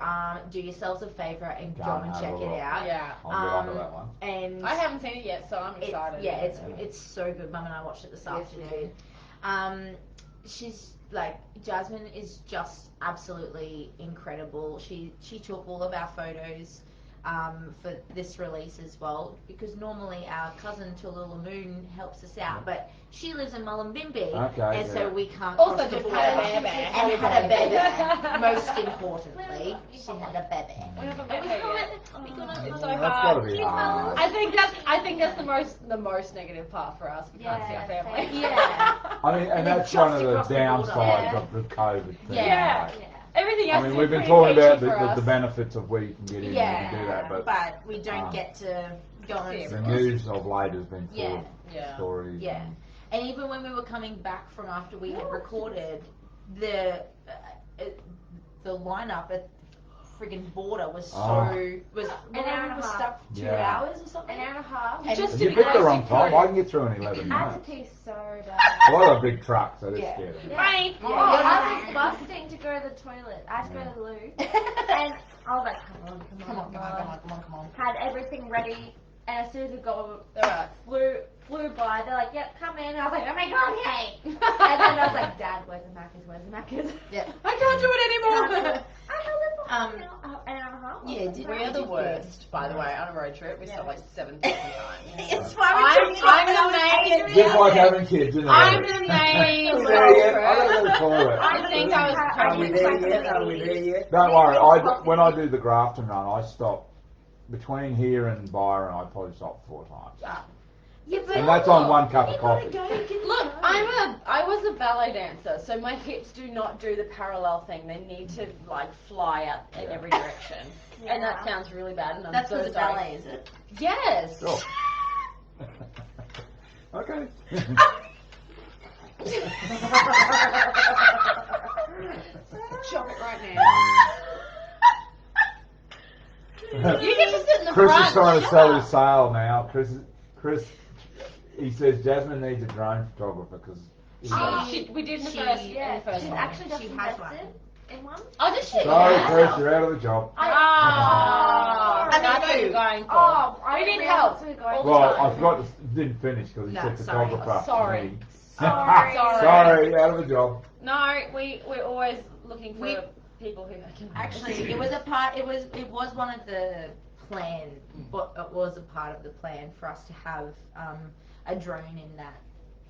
do yourselves a favour and go Go and have check a it look. out. Yeah. I'll get onto that one. And I haven't seen it yet, so I'm it- excited. yeah, it's so good. Mum and I watched it this Yes, we afternoon. She's like Jasmine is just absolutely incredible. She took all of our photos for this release as well because normally our cousin Tallulah Moon helps us out, but she lives in Mullumbimby, Okay, and so yeah. we can't Also cross the just border. had a baby. And had a baby. Most importantly, she had a baby. We haven't And met we her can't- yet. we couldn't- It's so That's gotta hard. be hard. I think that's the most negative part for us. We can't see our family. Yeah. I mean, and And then that's one of just the across the border. downsides Yeah. of the COVID thing. Yeah. like, Yeah. Everything I else mean, is we've been pretty talking peachy about for the us. benefits of where you can get in and do that, but we don't get to go and the news of late has been full Yeah. of Yeah. stories. Yeah, and even when we were coming back from after we had recorded, the lineup at friggin' border was was An hour and a was half. stuck 2 Yeah. hours or something. An hour and a half. And Just If to you be picked the close wrong to time, crew. I can get through in 11 I had to minutes. pee so bad. A lot of big trucks, so that's Yeah. scary. Yeah. Right. Oh, Yeah. I was busting to go to the toilet. I had to go to the loo. And I was like, come on. Had everything ready. And as soon as we got, Alright. flew by, they're like, yep, come in. And I was like, oh my god, okay. And then I was like, Dad, where's the Macca's? Yeah. I can't do it anymore. I held it for Um, an hour and a half. Yeah, did We are the worst, by the way, on a road trip. We stopped like 7 times. It's why I'm the main. Just like having kids, isn't it? I'm the main Are we road there yet? I gotta trip. go to the toilet. I think I was Are we there pregnant. yet? Are we there yet? Don't worry, when I do the Grafton run, I stop between here and Byron. I probably stop 4 times, Yeah, but and that's on 1 cup of coffee. Look, I was a ballet dancer, so my hips do not do the parallel thing. They need to like fly out in every direction, and that sounds really bad. And I'm That's so for the sorry. ballet, is it? Yes. Sure. Okay. Shop it right now. You get to sit in the Chris front. is trying to shut sell up. his sale now. Chris, he says Jasmine needs a drone photographer because. We did the She- first. Yeah, the first she's one. actually just She has invested in one. Oh, did she? Sorry, Yeah. Chris, you're out of the job. Ah, I that's what mean, you're going for. Oh, I We didn't need realize help. we were going All the Well, time. I forgot to didn't finish because he No, said sorry. photographer. Sorry. Me. Sorry. Sorry, out of the job. No, we're always looking for We- people who can. Actually, it was a part. It was one of the plan. But it was a part of the plan for us to have a drone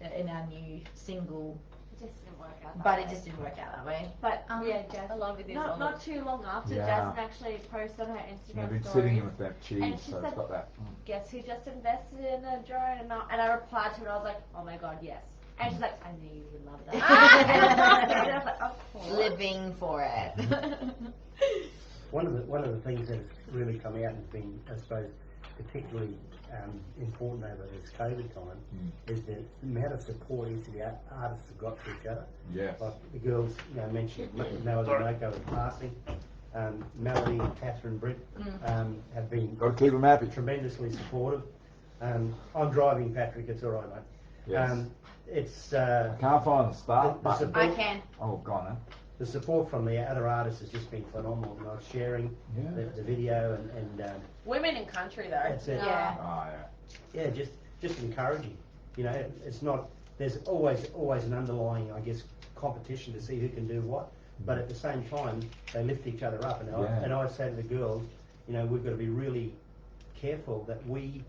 in our new single. It just didn't work out that But way. it just didn't work out that way. But yeah, I Jess, love it. not too long after, Yeah. Jasmine actually posted on her Instagram I've been story. sitting in with that cheese, And she so said- it's got that. Guess who just invested in a drone? And I replied to it. I was like, oh my god, yes. And she's like, I knew you would love that. And I was like, of course. Living for it. One of the things that's really come out and has been, I suppose, particularly important over this COVID time is the amount of support each of the artists have got for each other. Yes. Like the girls, mentioned Melody and Moko in passing. Melody, Catherine, Britt have been Got to keep them happy. tremendously supportive. I'm driving, Patrick. It's all right, mate. Yes. It's I can't find the start the button. support, I can. Oh, gone, huh? the support from the other artists has just been phenomenal. And I was sharing Yeah. the video and Women in country though. that's it. Yeah. Oh, yeah. Yeah, just encouraging. It's not. There's always an underlying, I guess, competition to see who can do what. But at the same time, they lift each other up. And I say to the girls, we've got to be really careful that we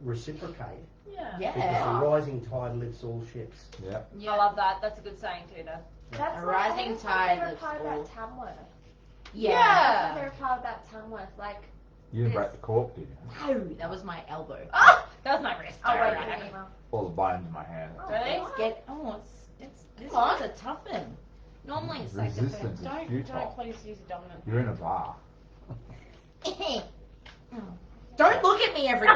reciprocate Yeah. Yeah. because the rising tide lifts all ships. Yeah. I love that. That's a good saying too, Dad. That's A my rising that's my tide favorite lifts part all. about Tamworth. Yeah. That's my favorite part about Tamworth. Like, You didn't break the cork, did you? No, that was my elbow. Ah, that was my wrist. oh wait, Alright. wait, email. All the bones in my hand. Really? It's this Come on. one's a tough one. Normally it's like the Resistance is Don't futile. please use your dominant. You're in a bar. Don't look at me every day.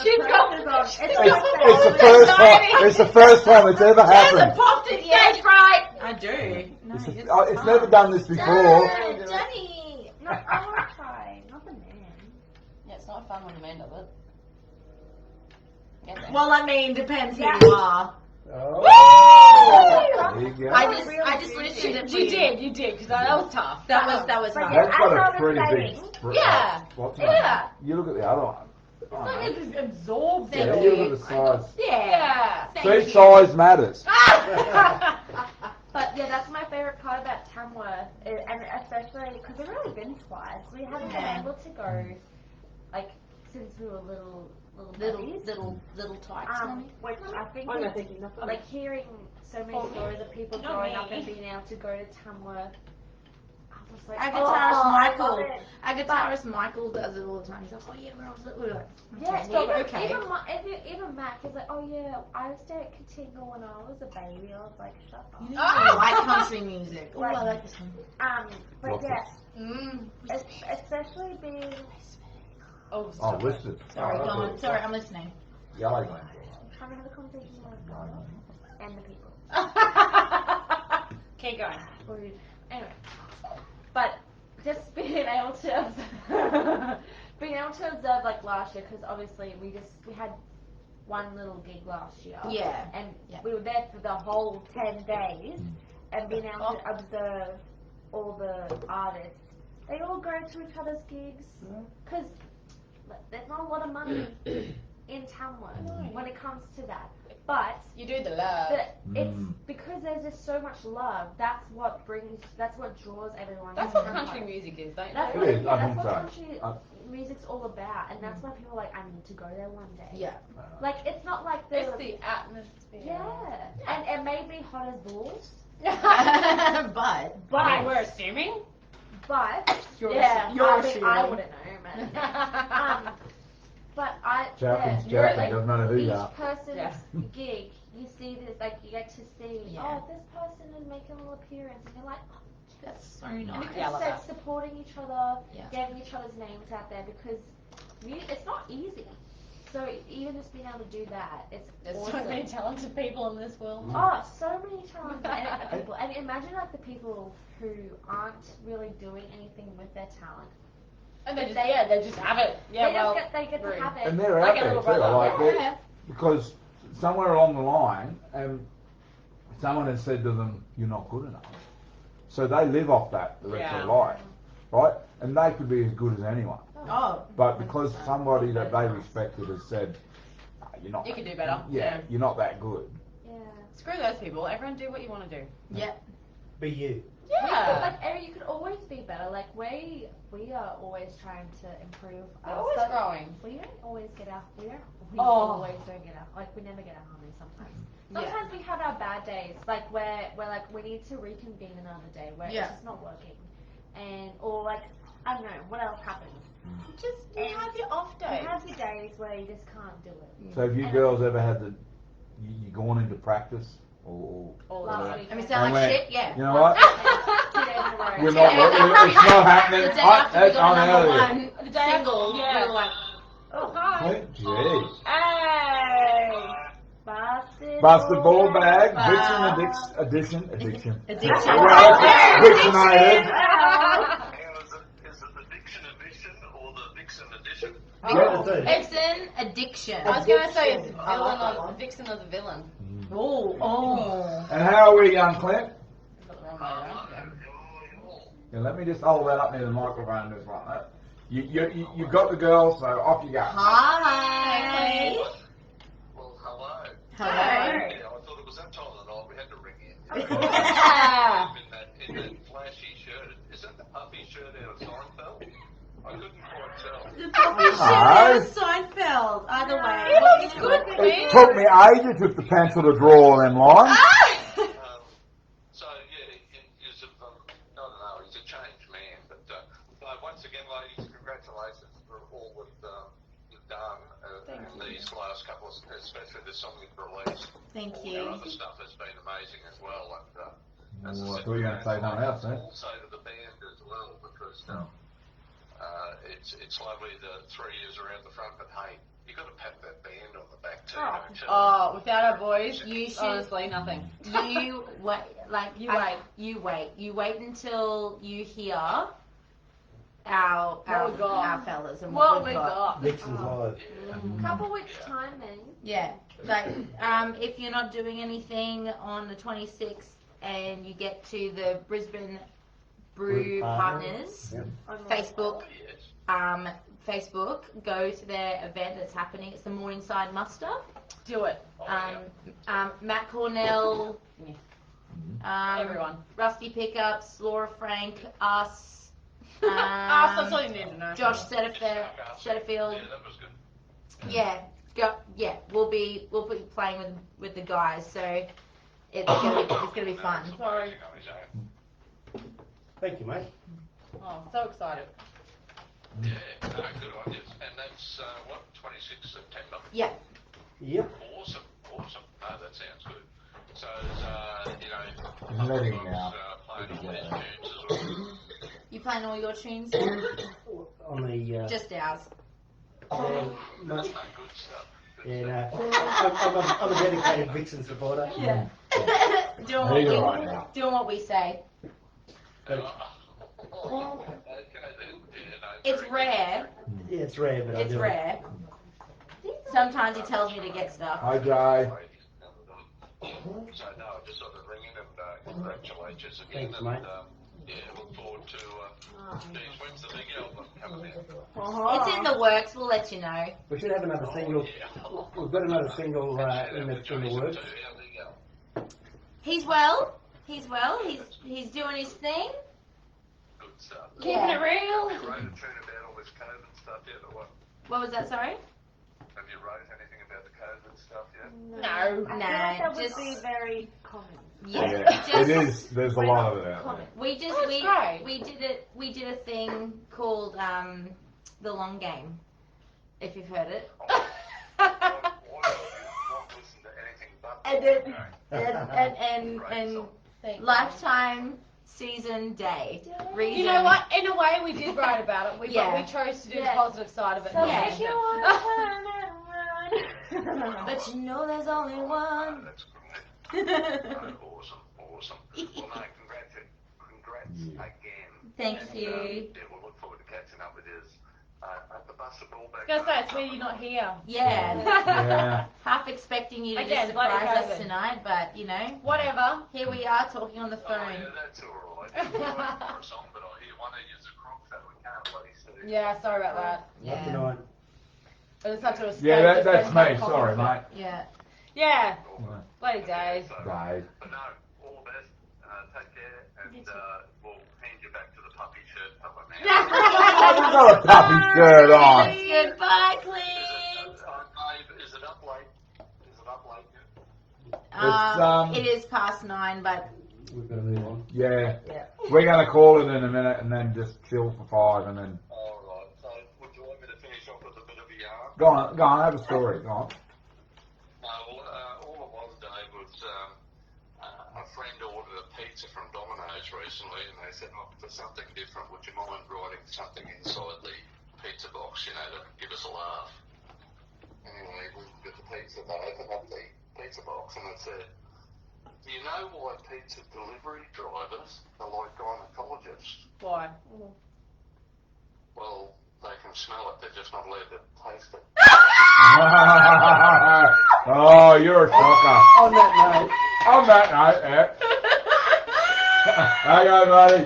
She's got Pressure's on. It's It's the first time it's ever happened. popped it stage fright. I do. No, It's never done this before. Johnny. No, I want to try. Not the man. Yeah, it's not fun when the man does it. Get there. Well, I mean, depends who Yeah. you are. There you go. I just listened to You did, because that was tough. That was But hard. yeah, That's got as I a was pretty saying, big. Yeah. What's Yeah. You look at the other one. It's like it just absorbs Yeah, it you all. look at the size. Yeah. Thank See, you. size matters. But yeah, that's my favorite part about Tamworth, and especially because we've only been twice. We haven't been able to go, like, since we were little puppies. Little types. Which I think I'm is, not thinking nothing. like hearing so many stories of people Not growing me. up and being able to go to Tamworth. I was like, Our oh, guitarist I Michael. love it. Our guitarist Michael does it all the time. He's like, oh yeah, when I was little, we were like, Yeah, stop, even, okay. even Mac is like, oh yeah, I stayed at Katinga when I was a baby. I was like, shut up. You don't like country music. Oh, I like this one. But What's yeah, Mm. especially being Oh, Oh, stop it. listed. Sorry, Oh, go on. okay. Sorry, I'm listening. Yellow gland. trying to have a conversation with my brother and the people. Keep going. Rude. Anyway, but just being able to observe like last year, because obviously we had one little gig last year. Yeah. And Yeah. we were there for the whole 10 days, and being able to observe all the artists. They all go to each other's gigs, because there's not a lot of money in Tamworth when it comes to that. But You do the love. it's because there's just so much love. That's what draws everyone. That's to what Tamworth. country music is, don't That's you? what, It is, yeah, I that's think what so. country music's all about, and that's why people are like, I need to go there one day. Yeah. Like it's not like It's the atmosphere. yeah, and it may be hot as balls, but I mean, we're assuming. but You're yeah, you're I assuming. wouldn't know, man. But Japanese you're Japan, doesn't matter who you each are. person's Yeah. gig, you see this, like you get to see, Yeah. oh, this person is making a little appearance, and you're like, oh, That's so and nice. Yeah, I love because that. they're supporting each other, Yeah. getting each other's names out there, because it's not easy. so even just being able to do that, it's There's awesome. so many talented people in this world. Oh, so many talented people. And imagine like the people who aren't really doing anything with their talent. And they just have it. Yeah, they get to have it. And they're out Like a there little too, brother. like Yeah. because somewhere along the line, someone has said to them, "You're not good enough." So they live off that the rest of their life, right? And they could be as good as anyone. Oh. But because somebody that they respected has said, "Nah, you're not. You can do better. Yeah, you're not that good." Yeah. Screw those people. Everyone do what you want to do. Yep. Be you. Yeah. Like you could always be better. Like we are always trying to improve. We're always growing. We don't always get our. We Oh. always don't get our. Like we never get our harmony sometimes. Yeah. Sometimes we have our bad days. Like where like we need to reconvene another day where it's just not working, or like I don't know what else happens. Just you have your off You days. have your days where you just can't do it. So have you girls ever had you gone into practice or All the Last time. week. And we And sound like went, shit, yeah. you know what? 2 days in a row. We're not. It's not happening. The day after we got I'm out number of here. one The day single, after, we were like, Oh, hi. Jeez. Hey! Basketball bag, Wow. Vixen addiction. addiction. Vixenated. Is it the Vixen edition or the Vixen edition? Yeah. Vixen addiction. I was going to say it's villain or the Vixen or the villain. Oh. And how are we, young Clint? Got the wrong way around. Yeah, let me just hold that up near the microphone just like that. You got the girls, so off you go. Hi. Well, hello. Hello. Yeah, I thought it was that time of the night we had to ring in. in that flashy shirt. Is that the puffy shirt out of Seinfeld? I couldn't quite tell. The puppy Hi. shit Seinfeld. Either way. Yeah, it's good for me. It took me ages with the pencil to draw them lines. So yeah, he's I don't know, he's a changed man. But once again, ladies, congratulations for all that you've done in these last couple of, especially the song you've released. Thank All your you. other stuff has been amazing as well. And as Oh, I said, thought you were going to say something else, eh? also to the band as well, because it's lovely the 3 years around the front, but hey, you got to pat that band on the back too, don't you? Oh, without our boys, You should. honestly, nothing. You wait. Like You wait. You wait. You wait until you hear our What we got. our fellas and What what we we've got. got. Vixen's live. Couple weeks time then. Yeah. Like if you're not doing anything on the 26th and you get to the Brisbane Brew Partners Yep. Facebook. Oh, yes. Facebook, go to their event that's happening. It's the Morningside Muster. Do it. Matt Cornell, Everyone. Rusty Pickups, Laura Frank, us, That's all you need to know. Josh Setterfield. Yeah, that was good. Yeah, we'll be playing with the guys, so it's gonna be fun. Sorry. On his own. Thank you, mate. Oh, so excited. Yeah, no, good on you. And that's, 26th September? Yeah. Yep. Awesome. No, that sounds good. So, He's letting me out. playing all these tunes as well. You playing all your tunes? On the Just ours. no, That's no good stuff. yeah, no. I'm a dedicated Vixen supporter. Yeah. doing There you are now. what we say. It's rare. Yeah, it's rare, but I It's do rare. Sometimes he tells me to get stuff. Hi, Jay. So, no, I just sort of ring in and congratulate you again. Thanks, and, mate. yeah, look forward to, geez, when's the big album coming out? It's in the works. We'll let you know. We should have another single. We've got another single in the works. He's well. He's He's doing his thing. Good stuff. Keeping it real. Have you wrote a tune about all this COVID stuff yet, or what? What was that? Sorry. Have you wrote anything about the COVID stuff yet? No. I feel like that just- would be very common. Yeah. It is. There's a lot of it out there. We just That's great. we did a thing called the long game. If you've heard it. Why not listen to anything but and Lifetime season day. Reason. You know what? In a way, we did write about it. But Yeah. we chose to do the Yeah. positive side of it. So Yeah. if you wanna turn it But you know there's only one. That's great. Awesome. Well, no, congrats again. Thank And, you. Yeah, we'll look forward to catching up with you at the bus and all back. I was gonna say, sweetie, you're not here. Yeah. Yeah. Half expecting you to Again, just bloody surprise us COVID. tonight, but you know, Whatever. here we are talking on the Oh, phone. yeah, that's all right. It's all right for a song, but I hear one of you's a crook, so we can't bloody see. Yeah, sorry about that. Not Yeah. tonight. I just had to escape. Yeah, just that's then me. have Sorry, coffee. mate. Yeah. Yeah, Yeah. bloody days. So, Dave. But no, all the best. Take care, and we'll hand you back to the puppy shirt fella now. I've got a puppy shirt on. Goodbye, Clint. Is it up late? Is it up late yet? It's, It is past 9, but We've got to move on. Yeah. Yeah. We're going to call it in a minute and then just chill for 5 and then... All right. So, would you like me to finish off with a bit of a yarn? Go on, have a story, go on. Well, all it was, Dave, was a friend ordered a pizza from Domino's recently, and they said, look, for something different, would you mind writing something inside the pizza box, you know, to give us a laugh? Anyway, we got the pizza, they opened up the pizza box, and it said, do you know why pizza delivery drivers are like gynecologists? Why? Well, they can smell it, they're just not allowed to taste it. Oh, you're a shocker. On that On that note, yeah. There you go, buddy.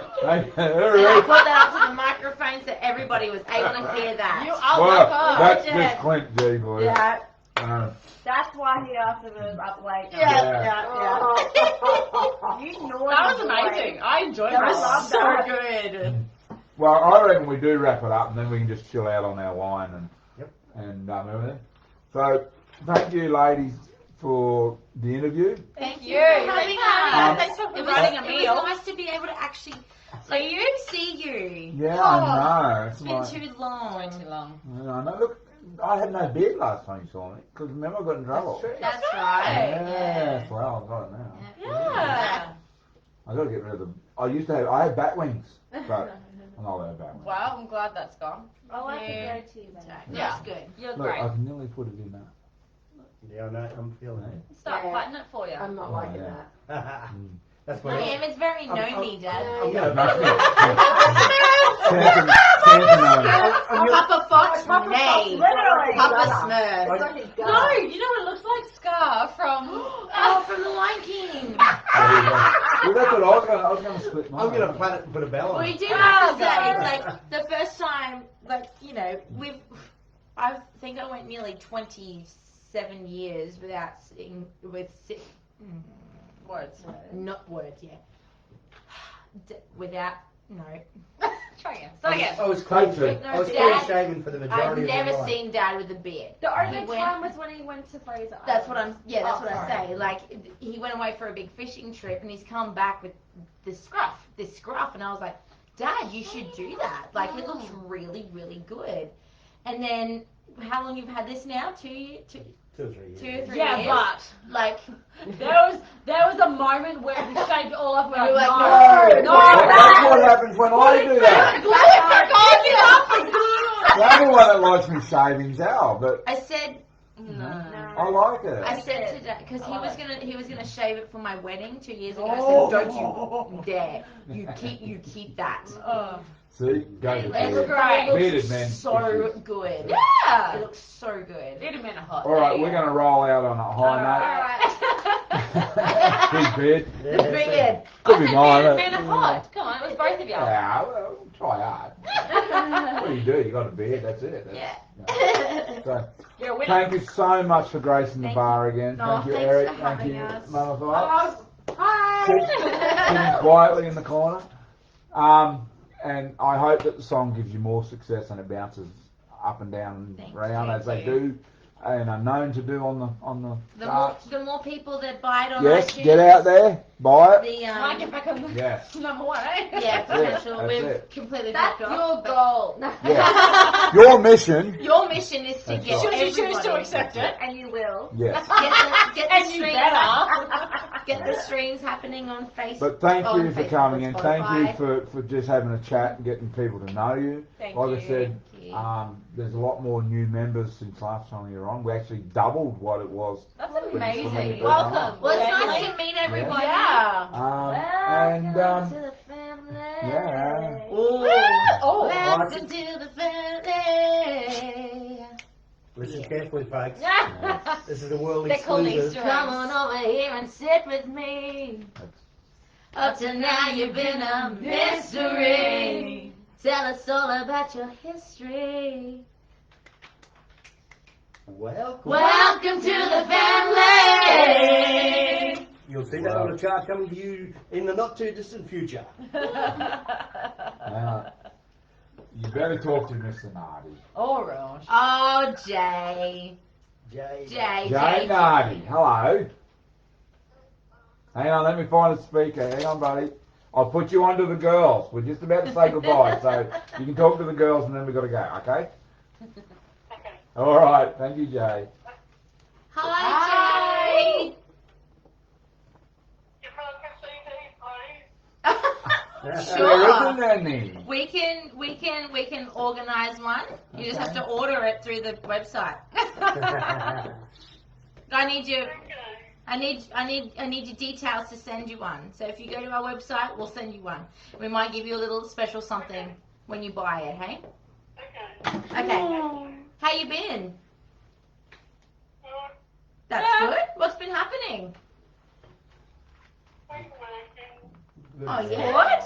There it I is. put that up to the microphone so everybody was able to hear that. You are Well, like that's Yeah. just Clint G for you. Yeah. That's why he asked if it was up late. Yeah. You That naughty was boy. amazing. I enjoyed That that. was love so that. good. Well, I reckon we do wrap it up and then we can just chill out on our wine and Yep. and everything. So, thank you, ladies, for the interview. Thank you you for having us. Thanks for It providing a was meal. nice to be able to actually see you. Yeah, I know. It's been too long. Way too long. Yeah, I know. Look, I had no beard last time you saw me because remember I got in trouble. That's right. Yes, well, I've got it now. Yeah. I got to get rid of them. I had bat wings, but I'm not allowed bat wings. Well, I'm glad that's gone. I like the Yeah. goatee, man. Yeah. That's good. You're Look, great. I can nearly put it in that. Yeah, I know. I'm feeling it. Start Yeah. fighting it for you. I'm not Oh, liking yeah. that. That's I what am. It's very gnomey, Dad. I'm gonna. Papa Fox, nay. Literally. Papa It's Smurf. like a gun. No, you know what it looks like? Scar from. Oh, from the Lion King. Well, that's what I was going to split mine. I'm gonna plan it and put a bell on. We it. do have to say, like, the first time, like, you know, I think I went nearly 27 years without sitting Words. not words, yeah. Without, no. Try again. Start again. I was clean. Take I was two. clean Dad, shaven for the I've majority of never my life. seen Dad with a beard. The only He went- time was when he went to Fraser That's Island. that's what Oh, I say. Like, he went away for a big fishing trip and he's come back with this scruff, and I was like, Dad, you should do that. Like, it looks really, really good. And then, how long you've had this now? 2 years? 2 or 3 years. 2 or 3 Yeah, years? but Like, there was a moment where we shaved it all up. We're You were like, like, no, That's what happens when I do that. no. The only one that likes me shaving's Al, but I said, I like it. I said to Dad, because he was gonna shave it for my wedding 2 years ago. I Oh. said, don't you dare. You keep that. See, go to It's bed. great. It Bearded looks men. so good. It Yeah. looks so good. Bearded men are hot. All right, we're going to roll out on a high note. Big beard. Yeah, The that's it. beard. Could be mine. Bearded men are hot. Come on, it was both of you. Yeah, well, try hard. What do? You got a beard, that's it. That's, Yeah. So, You're a winner. thank you so much for gracing the Thank bar again. No, Thank you, thanks Eric. for Thank having you, us. Mama Fox. Hi. Sitting quietly in the corner. And I hope that the song gives you more success and it bounces up and down and Thank round you. as they do and are known to do on the charts. The more people that buy it on Yes, iTunes, get out there, buy it. the Might get back on the Yes. number one, eh? yeah, potential. That's We've it. completely That's dropped your off. goal. Yeah. Your mission. Your mission is to That's get right. Should you choose everybody. to accept it? And you will. Yes. Get the And you streams, better. get the streams happening on Facebook. But thank on you for Facebook coming and in. Thank you Spotify. for just having a chat and getting people to know you. Thank Like you. I said, Thank you. you. There's a lot more new members since last time you were on. We actually doubled what it was. That's when you amazing. first Welcome. on. Well, it's Yeah. nice to meet everybody. Yeah. Welcome to the family. yeah. Oh. Welcome to the family. Listen carefully, folks. This is a world They're called exclusive. Easter Come eggs. on over here and sit with me. Up to now you've been a mystery. Tell us all about your history. Welcome to the family. You'll see that on the chart coming to you in the not too distant future. You better talk to Mr. Nardi. All right. Oh, Jay. Jay. Jay Nardi, hello. Hang on, let me find a speaker. Hang on, buddy. I'll put you on to the girls. We're just about to say goodbye, so you can talk to the girls and then we've got to go, okay? All right, thank you, Jay. Hi, Jay. There Sure. isn't any. We can organise one. You just have to order it through the website. I need your details to send you one. So if you go to our website, we'll send you one. We might give you a little special something when you buy it, hey? Okay. How you been? That's good. What's been happening? Oh yeah. What?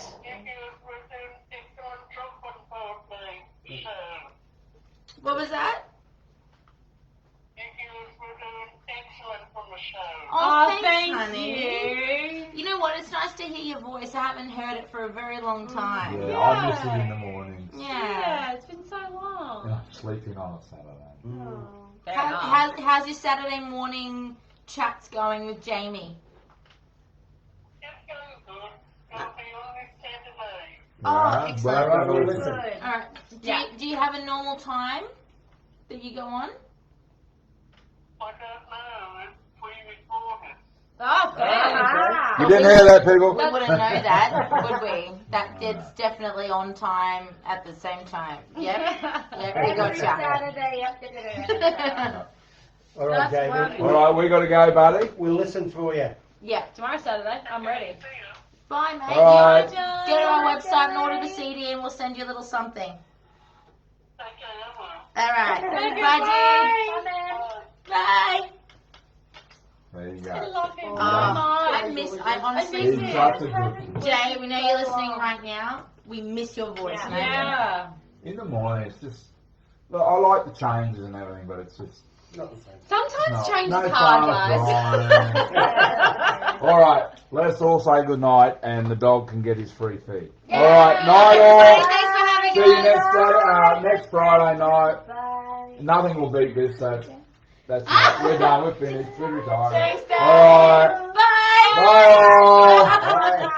What was that? Oh, thanks, honey. You know what? It's nice to hear your voice. I haven't heard it for a very long time. Yeah, I miss it in the mornings. Yeah. It's been so long. And I'm sleeping on a Saturday. Fair enough. How's your Saturday morning chats going with Jamie? Oh, excellent. Well, we'll listen. Alright. Do you have a normal time that you go on? Oh, fair. You didn't hear that, people? We wouldn't know that, would we? That it's definitely on time at the same time. Yep. Yep, we got you. All right, Jay. All right, we got to go, buddy. We'll listen for you. Yeah. Tomorrow's Saturday. I'm ready. Bye, mate. All right. Go to our website and order the CD and we'll send you a little something. Alright. Bye, Jay. Bye. There you I go. love him so I much. honestly, He's such a good. Jay, we know you're listening right now. We miss your voice, mate. Yeah. In the morning, it's just. Look, I like the changes and everything, but it's just. Not the same. Sometimes change no is hard, fun, guys. All right, let's all say good night, and the dog can get his free feed. Yay! All right, night all. Thanks for having See you us. next Friday night. Bye. Nothing will beat this, so that's it. We're done. We're finished. We're retired. Thanks, Dad. All right. Bye. Bye all. Bye.